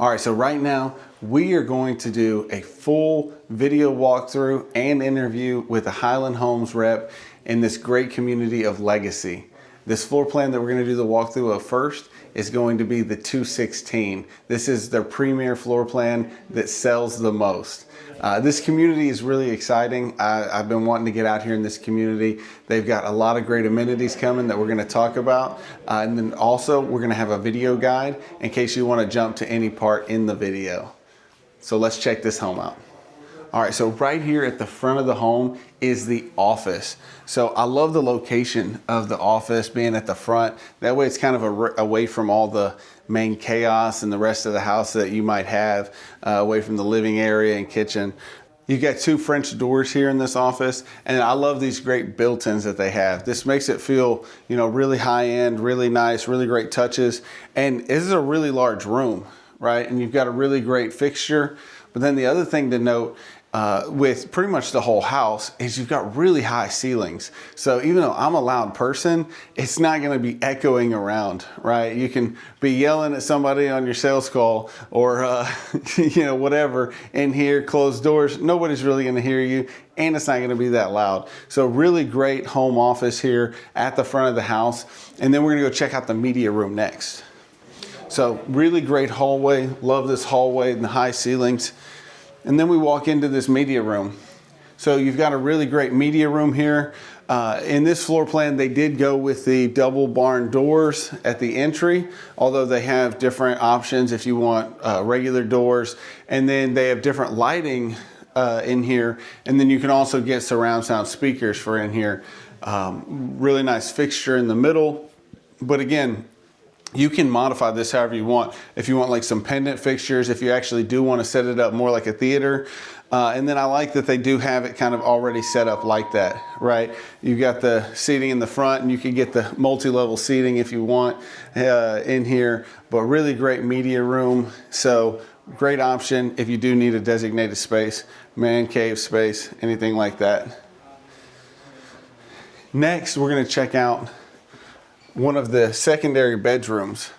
All right, so right now we are going to do a full video walkthrough and interview with a Highland Homes rep in this great community of Legacy. This floor plan that we're going to do the walkthrough of first is going to be the 216. This is their premier floor plan that sells the most. This community is really exciting. I've been wanting to get out here in this community. They've got a lot of great amenities coming that we're going to talk about. And then also we're going to have a video guide in case you want to jump to any part in the video. So let's check this home out. All right, so right here at the front of the home is the office. So I love the location of the office being at the front. That way it's kind of away from all the main chaos and the rest of the house that you might have, away from the living area and kitchen. You've got two French doors here in this office, and I love these great built-ins that they have. This makes it feel, you know, really high-end, really nice, really great touches. And this is a really large room, right? And you've got a really great fixture. But then the other thing to note with pretty much the whole house is you've got really high ceilings. So even though I'm a loud person, it's not going to be echoing around, right? You can be yelling at somebody on your sales call or, you know, whatever in here, closed doors. Nobody's really going to hear you, and it's not going to be that loud. So really great home office here at the front of the house. And then we're going to go check out the media room next. So really great hallway. Love this hallway and the high ceilings. And then we walk into this media room. So you've got a really great media room here. In this floor plan, they did go with the double barn doors at the entry, although they have different options if you want regular doors. And then they have different lighting in here. And then you can also get surround sound speakers for in here. Really nice fixture in the middle. But again, you can modify this however you want. If you want like some pendant fixtures, if you actually do want to set it up more like a theater. And then I like that they do have it kind of already set up like that, right? You've got the seating in the front, and you can get the multi-level seating if you want in here, but really great media room. So great option if you do need a designated space, man cave space, anything like that. Next, we're going to check out one of the secondary bedrooms.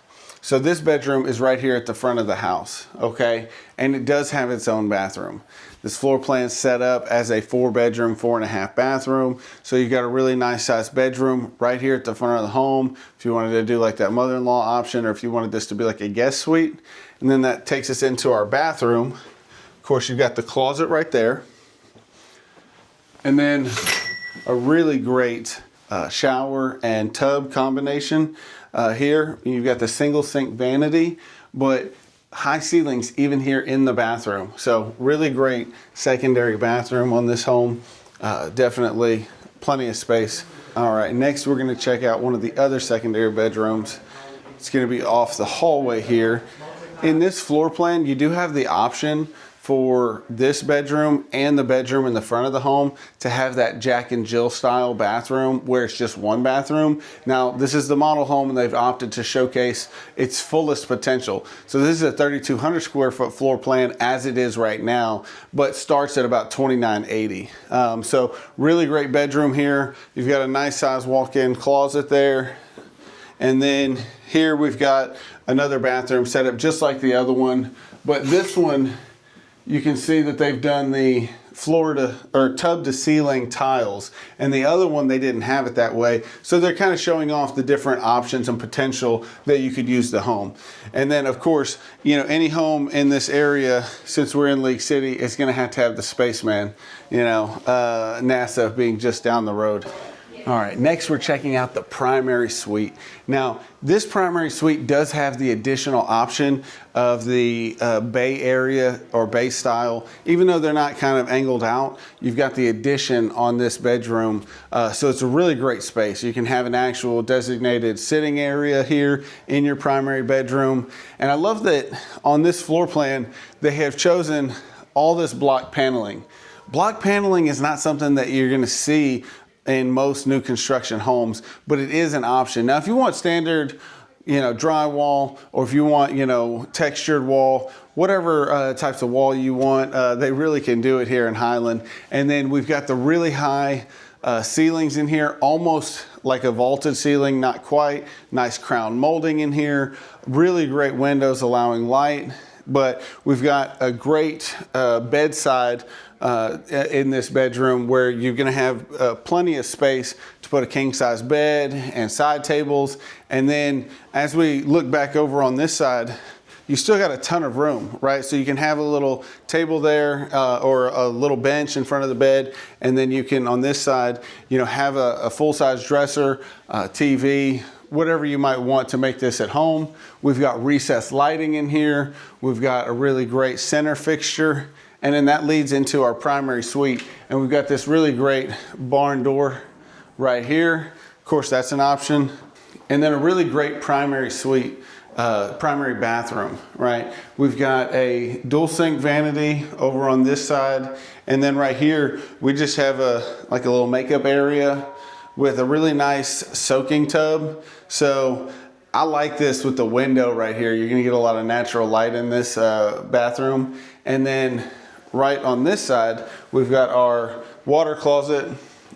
So this bedroom is right here at the front of the house, okay? And it does have its own bathroom. This floor plan is set up as a 4-bedroom, 4.5 bathroom. So you've got a really nice sized bedroom right here at the front of the home. If you wanted to do like that mother-in-law option, or if you wanted this to be like a guest suite. And then that takes us into our bathroom. Of course, you've got the closet right there. And then a really great shower and tub combination here. You've got the single sink vanity, but high ceilings even here in the bathroom. So really great secondary bathroom on this home. Definitely plenty of space. All right, next we're going to check out one of the other secondary bedrooms. It's going to be off the hallway here. In this floor plan, you do have the option for this bedroom and the bedroom in the front of the home to have that Jack and Jill style bathroom where it's just one bathroom. Now, this is the model home, and they've opted to showcase its fullest potential. So this is a 3,200 square foot floor plan as it is right now, but starts at about 2,980. So really great bedroom here. You've got a nice size walk-in closet there. And then here we've got another bathroom set up just like the other one, but this one, you can see that they've done the floor to or tub to ceiling tiles, and the other one they didn't have it that way. So they're kind of showing off the different options and potential that you could use the home. And then of course, you know, any home in this area, since we're in League City, is going to have the spaceman, you know, NASA being just down the road. All right, next we're checking out the primary suite. Now, this primary suite does have the additional option of the bay area or bay style. Even though they're not kind of angled out, you've got the addition on this bedroom. So it's a really great space. You can have an actual designated sitting area here in your primary bedroom. And I love that on this floor plan, they have chosen all this block paneling. Block paneling is not something that you're gonna see in most new construction homes, but it is an option. Now, if you want standard, you know, drywall, or if you want, you know, textured wall, whatever types of wall you want, they really can do it here in Highland. And then we've got the really high ceilings in here, almost like a vaulted ceiling, not quite. Nice crown molding in here. Really great windows allowing light. but we've got a great bedside in this bedroom where you're going to have plenty of space to put a king size bed and side tables. And then as we look back over on this side, you still got a ton of room, right? So you can have a little table there or a little bench in front of the bed. And then you can, on this side, you know, have a full-size dresser, TV, whatever you might want to make this at home. We've got recessed lighting in here. We've got a really great center fixture. And then that leads into our primary suite. And we've got this really great barn door right here. Of course, that's an option. And then a really great primary suite. Primary bathroom, right? We've got a dual sink vanity over on this side. And then right here, we just have like a little makeup area with a really nice soaking tub. So I like this with the window right here. You're gonna get a lot of natural light in this bathroom. And then right on this side, we've got our water closet,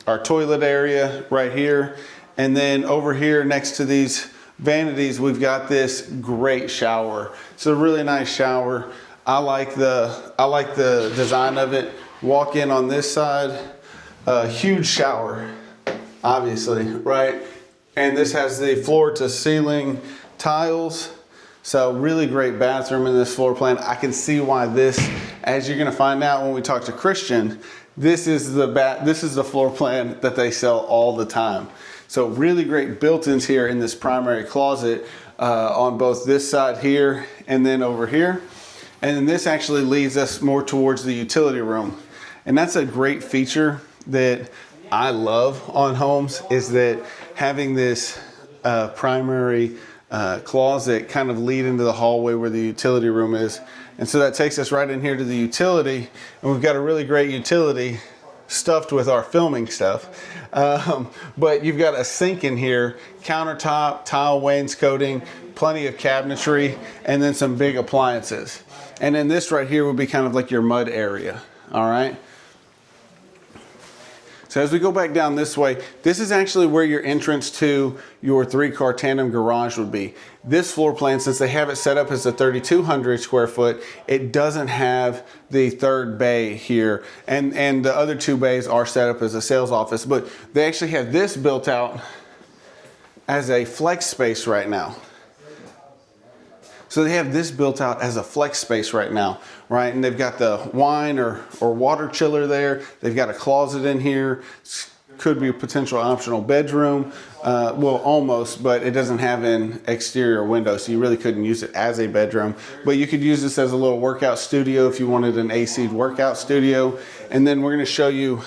our toilet area right here. And then over here next to these vanities, we've got this great shower. It's a really nice shower. I like the design of it. Walk in on this side, a huge shower, obviously, right? And this has the floor to ceiling tiles. So really great bathroom in this floor plan. I can see why this, as you're gonna find out when we talk to Christian, this is the floor plan that they sell all the time. So really great built-ins here in this primary closet on both this side here and then over here. And then this actually leads us more towards the utility room. And that's a great feature that I love on homes, is that having this primary closet kind of lead into the hallway where the utility room is. And so that takes us right in here to the utility. And we've got a really great utility stuffed with our filming stuff. But you've got a sink in here, countertop, tile wainscoting, plenty of cabinetry, and then some big appliances. And then this right here would be kind of like your mud area, all right? So as we go back down this way, this is actually where your entrance to your 3-car tandem garage would be. This floor plan, since they have it set up as a 3,200 square foot, it doesn't have the third bay here. And the other 2 bays are set up as a sales office, but they actually have this built out as a flex space right now. So they have this built out as a flex space right now, right? And they've got the wine or water chiller there. They've got a closet in here. Could be a potential optional bedroom. Well, almost, but it doesn't have an exterior window, so you really couldn't use it as a bedroom. But you could use this as a little workout studio if you wanted an AC workout studio. And then we're gonna show you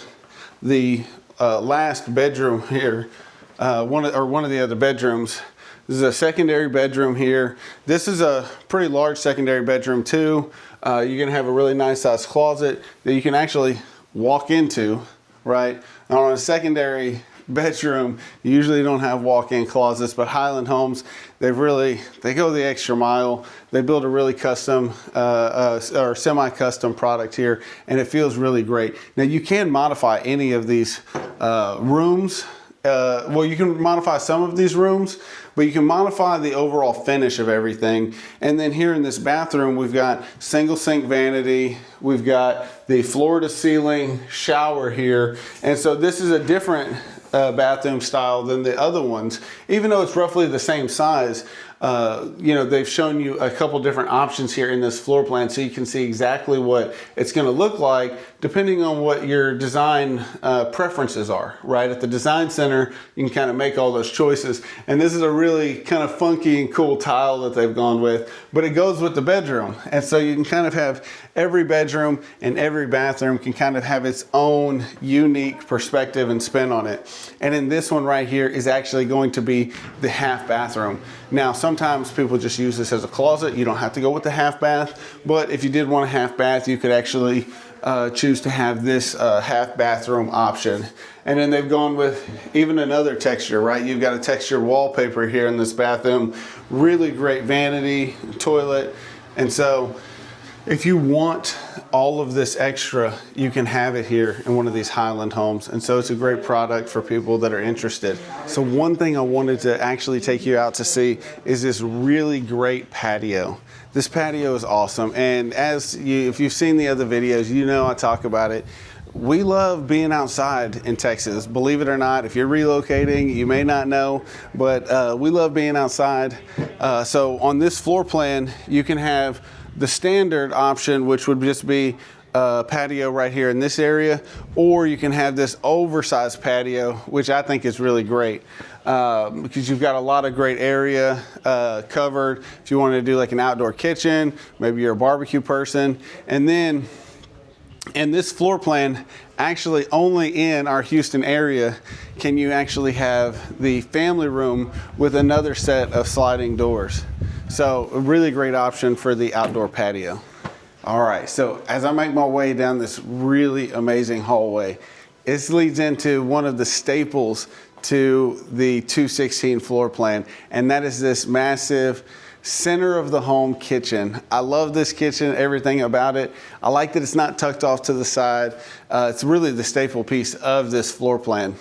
the last bedroom here, one of the other bedrooms. This is a secondary bedroom here. This is a pretty large secondary bedroom too. You're gonna have a really nice sized closet that you can actually walk into, right? Now on a secondary bedroom, you usually don't have walk-in closets, but Highland Homes, they go the extra mile. They build a really custom or semi-custom product here, and it feels really great. Now you can modify any of these rooms. Well, you can modify some of these rooms, but you can modify the overall finish of everything. And then here in this bathroom, we've got single sink vanity. We've got the floor to ceiling shower here. And so this is a different bathroom style than the other ones. Even though it's roughly the same size, you know, they've shown you a couple different options here in this floor plan, so you can see exactly what it's going to look like depending on what your design preferences are, right? At the design center, you can kind of make all those choices. And this is a really kind of funky and cool tile that they've gone with, but it goes with the bedroom. And so you can kind of have every bedroom and every bathroom can kind of have its own unique perspective and spin on it. And in this one right here is actually going to be the half bathroom. Now, sometimes people just use this as a closet. You don't have to go with the half bath, but if you did want a half bath, you could actually choose to have this half bathroom option. And then they've gone with even another texture, right? You've got a textured wallpaper here in this bathroom. Really great vanity, toilet. And so If you want all of this extra, you can have it here in one of these Highland homes. And so it's a great product for people that are interested. So one thing I wanted to actually take you out to see is this really great patio. This patio is awesome. And if you've seen the other videos, you know I talk about it. We love being outside in Texas. Believe it or not, if you're relocating, you may not know, but we love being outside. So on this floor plan, you can have the standard option, which would just be a patio right here in this area, or you can have this oversized patio, which I think is really great because you've got a lot of great area covered. If you want to do like an outdoor kitchen, maybe you're a barbecue person, and then in this floor plan, actually only in our Houston area can you actually have the family room with another set of sliding doors. So a really great option for the outdoor patio. All right, so as I make my way down this really amazing hallway, this leads into one of the staples to the 216 floor plan, and that is this massive center of the home kitchen. I love this kitchen, everything about it. I like that it's not tucked off to the side. It's really the staple piece of this floor plan.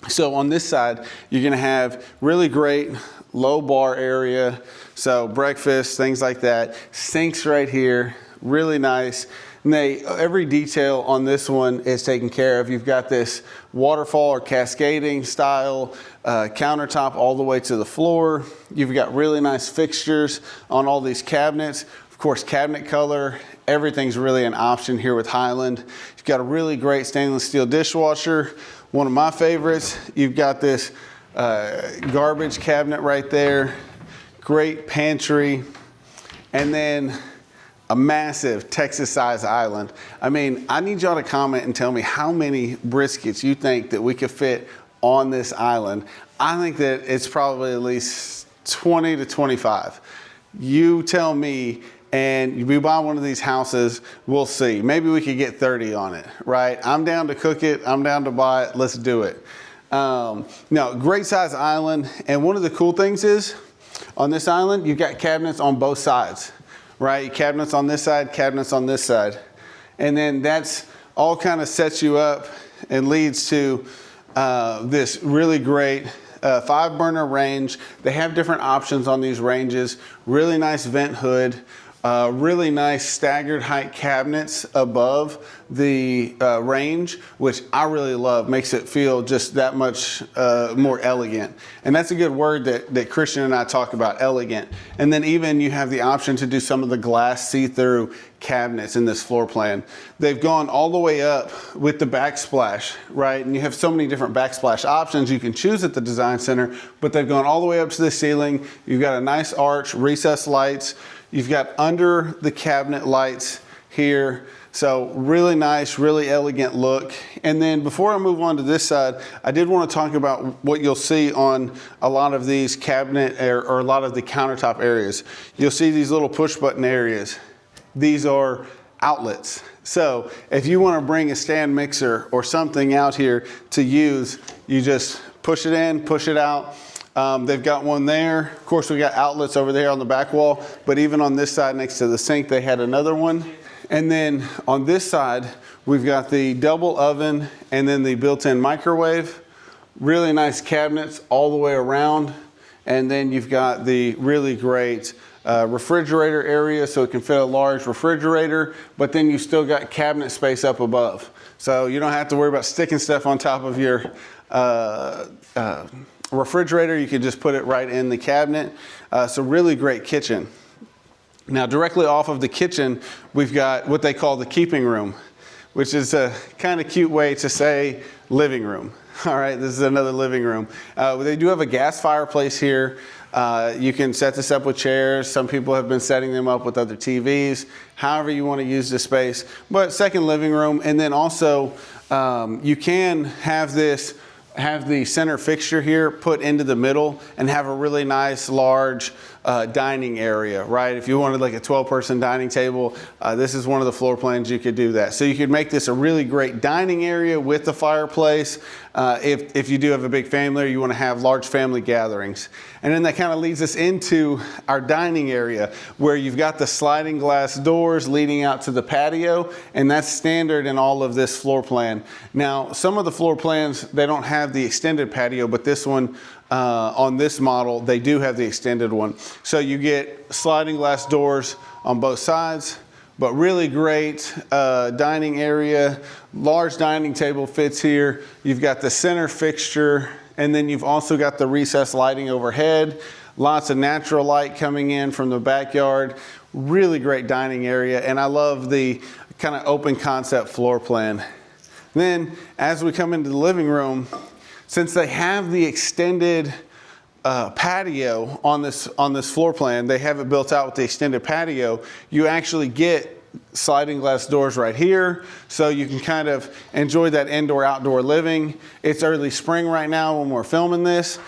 So on this side, you're gonna have really great low bar area. So breakfast, things like that. Sinks right here, really nice. And every detail on this one is taken care of. You've got this waterfall or cascading style countertop all the way to the floor. You've got really nice fixtures on all these cabinets. Of course, cabinet color, everything's really an option here with Highland. You've got a really great stainless steel dishwasher. One of my favorites, you've got this garbage cabinet right there. Great pantry. And then a massive Texas-sized island. I mean, I need y'all to comment and tell me how many briskets you think that we could fit on this island. I think that it's probably at least 20 to 25. You tell me, and we buy one of these houses, we'll see. Maybe we could get 30 on it, right? I'm down to cook it, I'm down to buy it, let's do it. Now, great size island, and one of the cool things is, on this island, you've got cabinets on both sides. Right, cabinets on this side, cabinets on this side. And then that's all kind of sets you up and leads to this really great 5-burner range. They have different options on these ranges. Really nice vent hood. Really nice staggered height cabinets above the range, which I really love. Makes it feel just that much more elegant. And that's a good word that Christian and I talk about, elegant. And then even you have the option to do some of the glass see-through cabinets in this floor plan. They've gone all the way up with the backsplash, right? And you have so many different backsplash options you can choose at the design center, but they've gone all the way up to the ceiling. You've got a nice arch, recessed lights. You've got under the cabinet lights here. So really nice, really elegant look. And then before I move on to this side, I did want to talk about what you'll see on a lot of these cabinet or a lot of the countertop areas. You'll see these little push button areas. These are outlets. So if you want to bring a stand mixer or something out here to use, you just push it in, push it out. They've got one there. Of course, we got outlets over there on the back wall, but even on this side next to the sink, they had another one. And then on this side, we've got the double oven and then the built-in microwave. Really nice cabinets all the way around. And then you've got the really great refrigerator area, so it can fit a large refrigerator, but then you still got cabinet space up above. So you don't have to worry about sticking stuff on top of your refrigerator. You can just put it right in the cabinet. So really great kitchen. Now directly off of the kitchen, we've got what they call the keeping room, which is a kind of cute way to say living room. All right, this is another living room. They do have a gas fireplace here. You can set this up with chairs. Some people have been setting them up with other TVs, however you want to use this space. But second living room, and then also you can have the center fixture here put into the middle and have a really nice large dining area, right? If you wanted like a 12-person dining table, this is one of the floor plans you could do that. So you could make this a really great dining area with the fireplace if you do have a big family or you want to have large family gatherings. And then that kind of leads us into our dining area where you've got the sliding glass doors leading out to the patio, and that's standard in all of this floor plan. Now, some of the floor plans, they don't have the extended patio, but this one, on this model, they do have the extended one. So you get sliding glass doors on both sides, but really great dining area. Large dining table fits here. You've got the center fixture, and then you've also got the recessed lighting overhead. Lots of natural light coming in from the backyard. Really great dining area, and I love the kind of open concept floor plan. Then, as we come into the living room, since they have the extended patio on this floor plan, they have it built out with the extended patio, you actually get sliding glass doors right here, so you can kind of enjoy that indoor-outdoor living. It's early spring right now when we're filming this.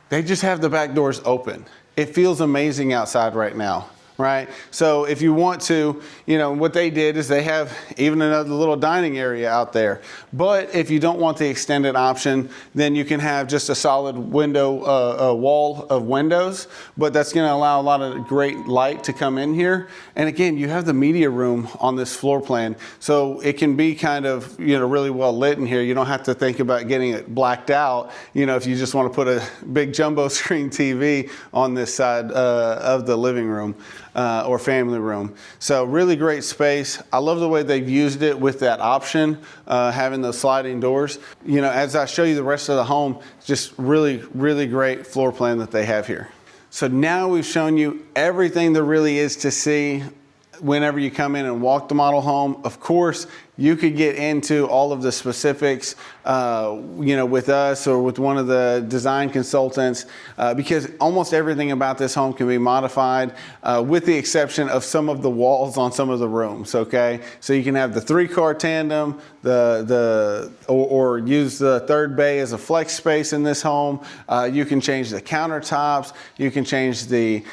They just have the back doors open. It feels amazing outside right now, right? So if you want to, what they did is they have even another little dining area out there. But if you don't want the extended option, then you can have just a solid window, a wall of windows, but that's gonna allow a lot of great light to come in here. And again, you have the media room on this floor plan, so it can be kind of, really well lit in here. You don't have to think about getting it blacked out, if you just wanna put a big jumbo screen TV on this side of the living room. Or family room. So really great space. I love the way they've used it with that option, having those sliding doors. As I show you the rest of the home, just really, really great floor plan that they have here. So now we've shown you everything there really is to see whenever you come in and walk the model home. Of course, you could get into all of the specifics, with us or with one of the design consultants, because almost everything about this home can be modified, with the exception of some of the walls on some of the rooms. Okay, so you can have the 3-car tandem, or use the third bay as a flex space in this home. You can change the countertops. You can change the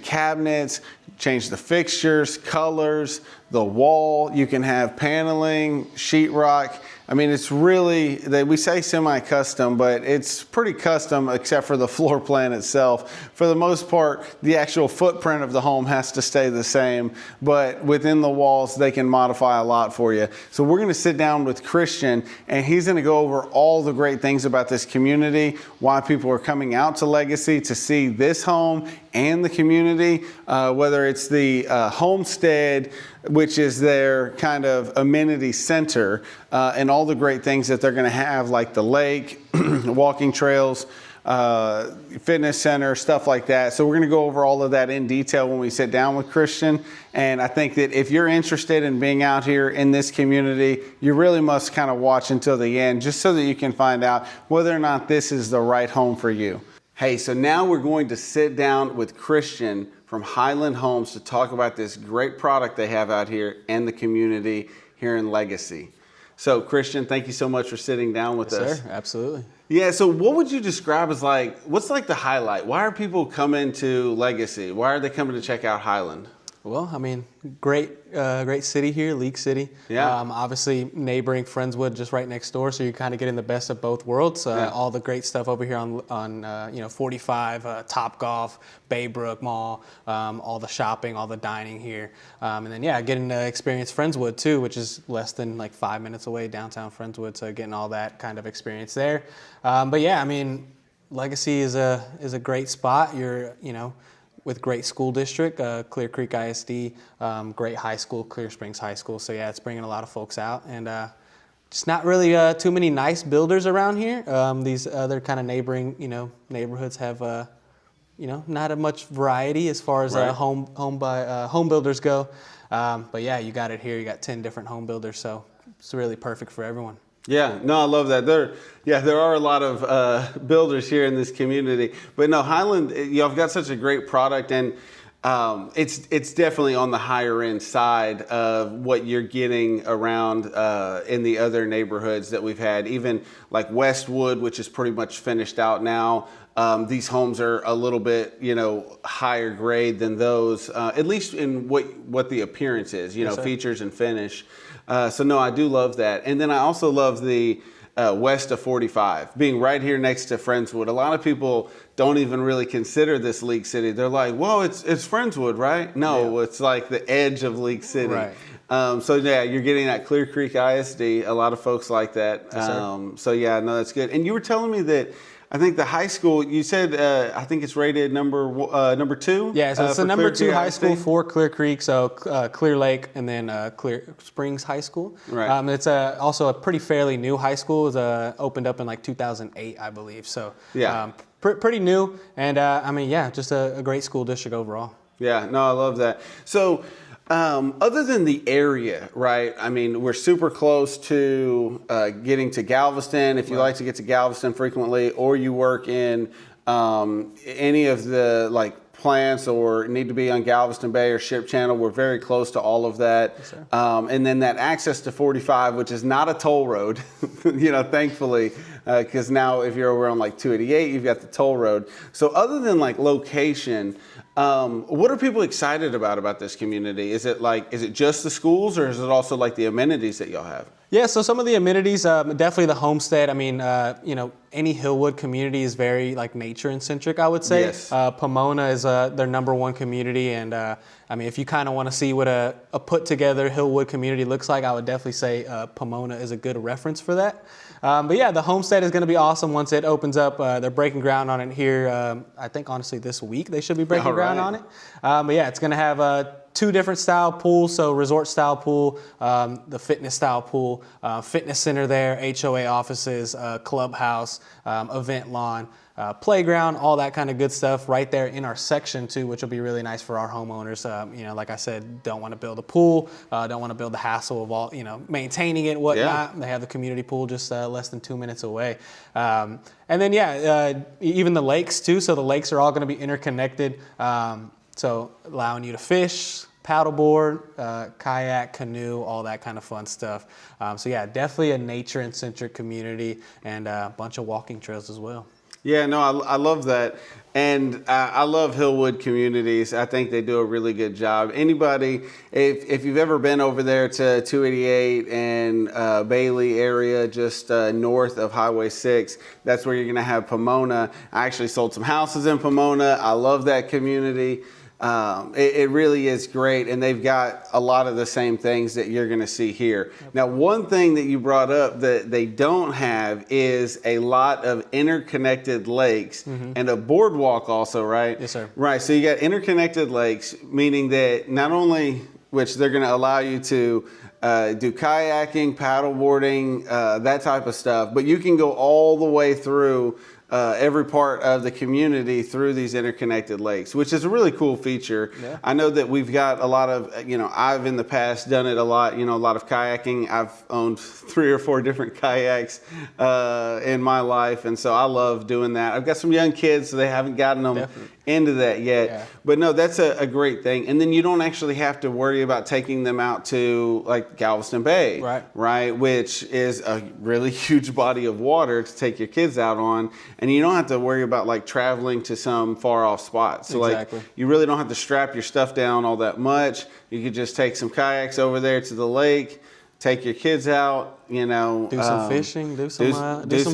cabinets, change the fixtures, colors, the wall. You can have paneling, sheetrock. I mean, it's really, we say semi-custom, but it's pretty custom except for the floor plan itself. For the most part, the actual footprint of the home has to stay the same, but within the walls, they can modify a lot for you. So we're gonna sit down with Christian, and he's gonna go over all the great things about this community, why people are coming out to Legacy to see this home and the community, whether it's the homestead, which is their kind of amenity center, and all the great things that they're going to have, like the lake, walking trails, fitness center, stuff like that. So we're going to go over all of that in detail when we sit down with Christian. And I think that if you're interested in being out here in this community, you really must kind of watch until the end, just so that you can find out whether or not this is the right home for you. Hey, so now we're going to sit down with Christian from Highland Homes to talk about this great product they have out here and the community here in Legacy. So Christian, thank you so much for sitting down with us. Sir, absolutely. Yeah, so what would you describe as what's the highlight? Why are people coming to Legacy? Why are they coming to check out Highland? Well, I mean, great city here, League City. Yeah. Obviously, neighboring Friendswood just right next door, so you're kind of getting the best of both worlds. Yeah. All the great stuff over here on 45, Top Golf, Baybrook Mall, all the shopping, all the dining here, and then getting to experience Friendswood too, which is less than 5 minutes away, downtown Friendswood. So getting all that kind of experience there. But yeah, I mean, Legacy is a great spot. You're with great school district, Clear Creek ISD, great high school, Clear Springs High School. So yeah, it's bringing a lot of folks out, and just not really too many nice builders around here. These other kind of neighboring, neighborhoods have, not a much variety as far as Right. home builders go. But yeah, you got it here. You got 10 different home builders, so it's really perfect for everyone. Yeah, no, I love that. There are a lot of builders here in this community. But no, Highland, I've got such a great product. And It's definitely on the higher end side of what you're getting around in the other neighborhoods that we've had. Even like Westwood, which is pretty much finished out now. These homes are a little bit, higher grade than those, at least in what the appearance is, Yes, sir. features and finish. So no, I do love that. And then I also love the west of 45, being right here next to Friendswood. A lot of people don't even really consider this League City. They're like, "Whoa, it's Friendswood, right?" No, it's like the edge of League City. Right. So yeah, you're getting that Clear Creek ISD. A lot of folks like that. Yes, sir. So yeah, no, that's good. And you were telling me that I think the high school. You said I think it's rated number 2. Yeah, so it's the for number Clear 2 Creek high ISD? school for Clear Creek, so Clear Lake, and then Clear Springs High School. Right. It's also a pretty fairly new high school. It was opened up in like 2008, I believe. So Yeah. pretty new, and just a great school district overall. Yeah, no, I love that. So, other than the area, right? I mean, we're super close to getting to Galveston. If you like to get to Galveston frequently, or you work in any of the plants or need to be on Galveston Bay or Ship Channel, we're very close to all of that. Yes, sir. And then that access to 45, which is not a toll road, thankfully, because now if you're over on 288, you've got the toll road. So other than location, what are people excited about this community? Is it just the schools, or is it also the amenities that y'all have? Yeah, so some of the amenities, definitely the homestead. I mean, any Hillwood community is very nature and centric, I would say. Yes. Pomona is their number 1 community, and if you kind of want to see what a put together Hillwood community looks like, I would definitely say Pomona is a good reference for that. But yeah, the homestead is going to be awesome once it opens up. They're breaking ground on it here. I think honestly this week they should be breaking ground on it. But yeah, it's going to have 2 different style pools, so resort style pool, the fitness style pool, fitness center there, HOA offices, clubhouse, event lawn, playground, all that kind of good stuff right there in our section too, which will be really nice for our homeowners. Like I said, don't want to build a pool, don't want to build the hassle of all, maintaining it, whatnot. Yeah. They have the community pool just less than 2 minutes away. And then even the lakes too. So the lakes are all going to be interconnected. So allowing you to fish, paddleboard, kayak, canoe, all that kind of fun stuff. So yeah, definitely a nature and centric community, and a bunch of walking trails as well. Yeah, no, I love that. And I love Hillwood communities. I think they do a really good job. Anybody, if you've ever been over there to 288 and Bailey area, just north of Highway 6, that's where you're going to have Pomona. I actually sold some houses in Pomona. I love that community. It really is great, and they've got a lot of the same things that you're going to see here. Now, one thing that you brought up that they don't have is a lot of interconnected lakes and a boardwalk also, right? Yes, sir. Right, so you got interconnected lakes, meaning that not only, which they're going to allow you to do kayaking, paddleboarding, that type of stuff, but you can go all the way through every part of the community through these interconnected lakes, which is a really cool feature. Yeah. I know that we've got a lot of, I've in the past done it a lot, a lot of kayaking. I've owned 3 or 4 different kayaks in my life, and so I love doing that. I've got some young kids, so they haven't gotten them into that yet. Yeah. But no, that's a great thing. And then you don't actually have to worry about taking them out to Galveston Bay, right? Which is a really huge body of water to take your kids out on. And you don't have to worry about traveling to some far off spot. So you really don't have to strap your stuff down all that much. You could just take some kayaks over there to the lake, take your kids out, do some fishing, do some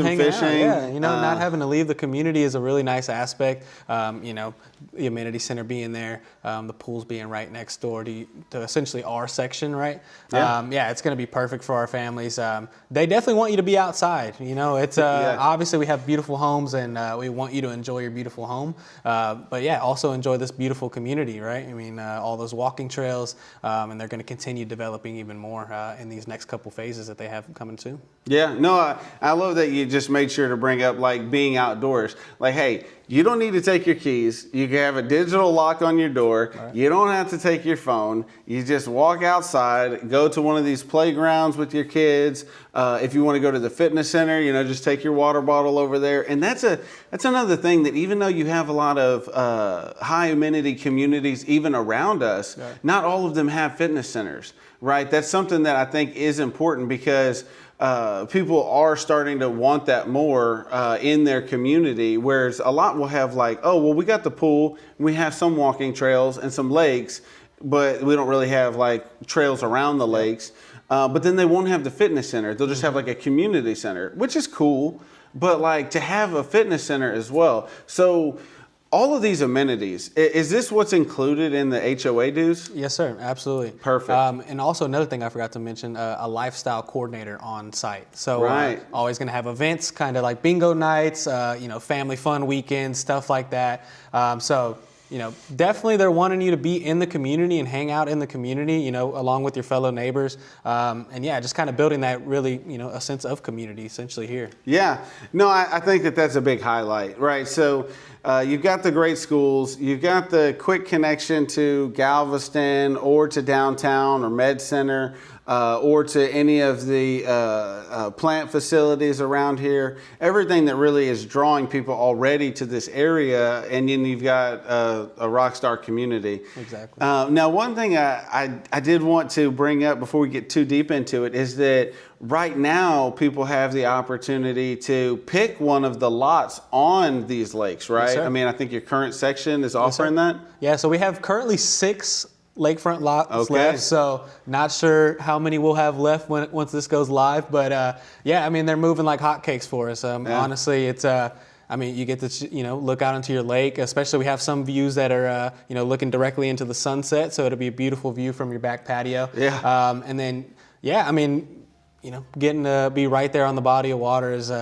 hanging fishing. Out. Yeah, not having to leave the community is a really nice aspect. The amenity center being there, the pools being right next door to essentially our section, right? Yeah, it's going to be perfect for our families. They definitely want you to be outside. It's obviously we have beautiful homes, and we want you to enjoy your beautiful home. But yeah, also enjoy this beautiful community, right? I mean, all those walking trails, and they're going to continue developing even more in these next couple phases that they have coming soon. Yeah, no, I love that you just made sure to bring up being outdoors. Hey, You don't need to take your keys. You can have a digital lock on your door. Right. You don't have to take your phone. You just walk outside, go to one of these playgrounds with your kids. If you want to go to the fitness center, just take your water bottle over there. And that's another thing, that even though you have a lot of high amenity communities even around us, right, not all of them have fitness centers, right? That's something that I think is important, because people are starting to want that more in their community, whereas a lot will have like, oh, well, we got the pool, we have some walking trails and some lakes, but we don't really have like trails around the lakes. But then they won't have the fitness center. They'll just have like a community center, which is cool, but like to have a fitness center as well. So all of these amenities, is this what's included in the HOA dues? Yes, sir. Absolutely. Perfect. And also another thing I forgot to mention, a lifestyle coordinator on site. So right, always going to have events, kind of like bingo nights, family fun weekends, stuff like that. Definitely they're wanting you to be in the community and hang out in the community, along with your fellow neighbors. Just kind of building that really, a sense of community essentially here. Yeah. No, I think that's a big highlight, right? So you've got the great schools, you've got the quick connection to Galveston or to downtown or Med Center, or to any of the plant facilities around here. Everything that really is drawing people already to this area, and then you've got a rock star community. Exactly. Now, one thing I did want to bring up before we get too deep into it is that right now people have the opportunity to pick one of the lots on these lakes, right? Yes, sir. I mean, I think your current section is offering that. Yeah, so we have currently 6 lakefront lots okay, left, so not sure how many we'll have left once this goes live, but they're moving like hotcakes for us. Honestly, it's you get to look out into your lake, especially we have some views that are looking directly into the sunset, so it'll be a beautiful view from your back patio. Yeah. Getting to be right there on the body of water is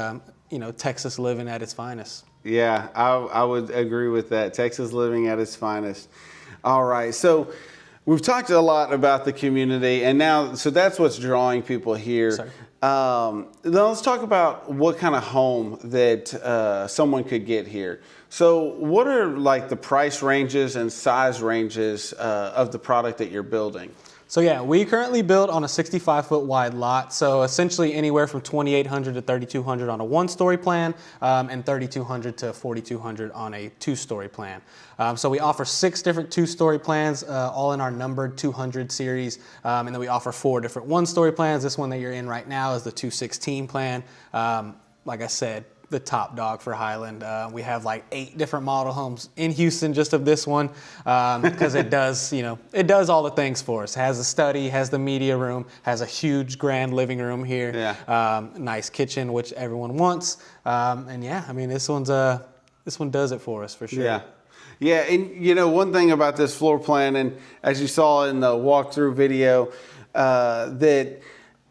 Texas living at its finest. Yeah, I would agree with that. Texas living at its finest. All right, so we've talked a lot about the community, and now, so that's what's drawing people here. Now let's talk about what kind of home that someone could get here. So what are like the price ranges and size ranges of the product that you're building? So yeah, we currently build on a 65-foot wide lot, so essentially anywhere from 2,800 to 3,200 on a 1-story plan, and 3,200 to 4,200 on a 2-story plan. So we offer 6 different 2-story plans, all in our numbered 200 series, and then we offer 4 different 1-story plans. This one that you're in right now is the 216 plan. Like I said, the top dog for Highland. We have like 8 different model homes in Houston just of this one, because it does, it does all the things for us. It has a study, has the media room, has a huge grand living room here. Yeah. Nice kitchen, which everyone wants. This one does it for us for sure. Yeah. Yeah, and one thing about this floor plan, and as you saw in the walkthrough video, that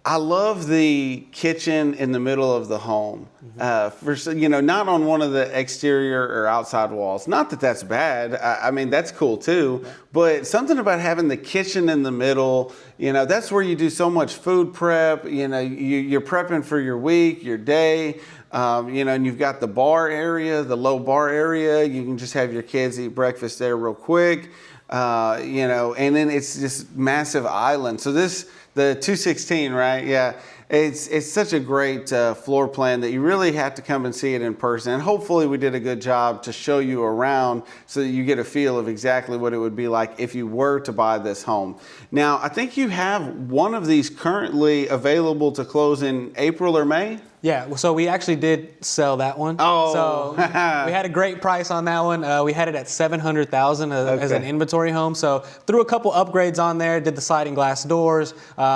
I love the kitchen in the middle of the home. Not on one of the exterior or outside walls. Not that that's bad. I mean, that's cool too. But something about having the kitchen in the middle, that's where you do so much food prep. You're prepping for your week, your day. And you've got the bar area, the low bar area. You can just have your kids eat breakfast there real quick. And then it's just massive island. So the 216, right? Yeah. It's such a great floor plan that you really have to come and see it in person. And hopefully we did a good job to show you around so that you get a feel of exactly what it would be like if you were to buy this home. Now, I think you have one of these currently available to close in April or May. Yeah, so we actually did sell that one. Oh. So we had a great price on that one. We had it at $700,000 as an inventory home. So threw a couple upgrades on there, did the sliding glass doors,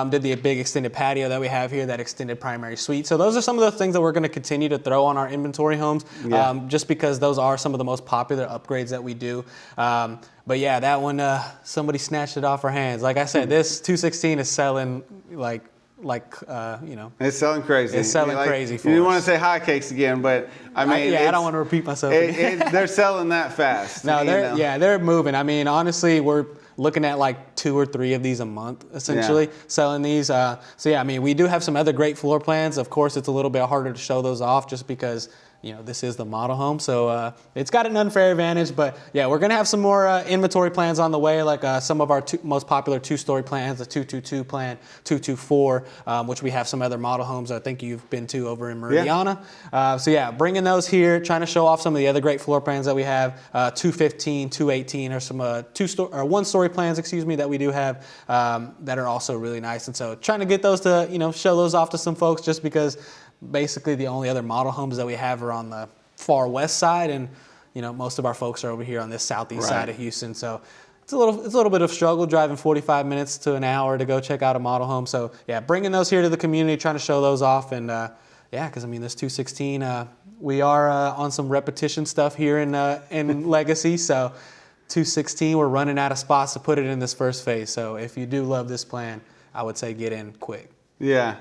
did the big extended patio that we have here, that extended primary suite. So those are some of the things that we're going to continue to throw on our inventory homes, just because those are some of the most popular upgrades that we do. But yeah, that one, somebody snatched it off our hands. Like I said, this 216 is selling it's selling crazy. It's selling crazy for us. You want to say hotcakes again, but I mean, I don't want to repeat myself. They're selling that fast. No, they're moving. I mean, honestly, we're looking at like 2 or 3 of these a month, essentially, selling these. We do have some other great floor plans. Of course, it's a little bit harder to show those off just because this is the model home. So it's got an unfair advantage, but yeah, we're gonna have some more inventory plans on the way, like some of our most popular 2-story plans, the 222 plan, 224, which we have some other model homes I think you've been to over in Meridiana. So yeah, bringing those here, trying to show off some of the other great floor plans that we have, 215, 218, or some 1-story plans, that we do have that are also really nice. And so trying to get those to, show those off to some folks, just because basically the only other model homes that we have are on the far west side, and most of our folks are over here on this southeast side of Houston. So it's a little bit of struggle driving 45 minutes to an hour to go check out a model home. So yeah, bringing those here to the community, trying to show those off, and because this 216, we are on some repetition stuff here in Legacy. So 216, we're running out of spots to put it in this first phase. So if you do love this plan, I would say get in quick. Yeah.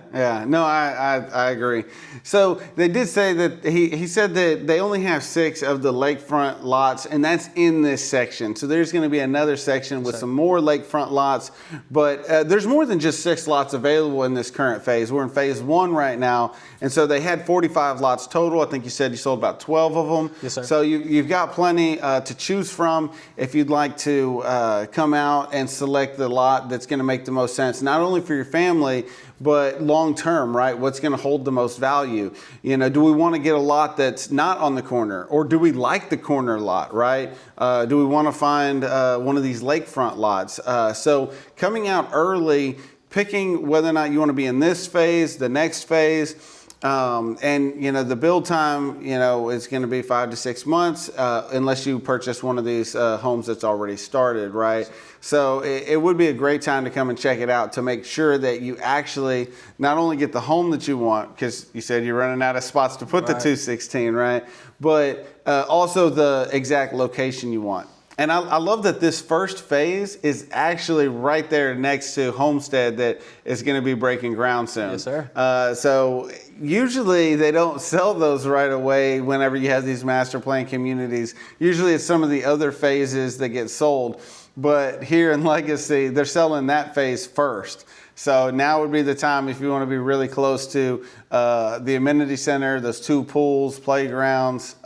No, I agree. So they did say that he said that they only have 6 of the lakefront lots, and that's in this section. So there's going to be another section with some more lakefront lots, but there's more than just 6 lots available in this current phase. We're in phase 1 right now, and so they had 45 lots total. I think you said you sold about 12 of them. Yes, sir. So you've got plenty to choose from if you'd like to come out and select the lot that's going to make the most sense, not only for your family, but long term, right? What's going to hold the most value? Do we want to get a lot that's not on the corner, or do we like the corner lot, right? Do we want to find one of these lakefront lots? So coming out early, picking whether or not you want to be in this phase, the next phase, and the build time, is going to be 5 to 6 months, unless you purchase one of these homes that's already started, right? So it would be a great time to come and check it out, to make sure that you actually not only get the home that you want, because you said you're running out of spots to put the 216, right? But also the exact location you want. And I love that this first phase is actually right there next to Homestead that is going to be breaking ground soon. Yes, sir. So usually they don't sell those right away whenever you have these master plan communities. Usually it's some of the other phases that get sold. But here in Legacy, they're selling that phase first. So now would be the time if you want to be really close to the amenity center, those 2 pools, playgrounds.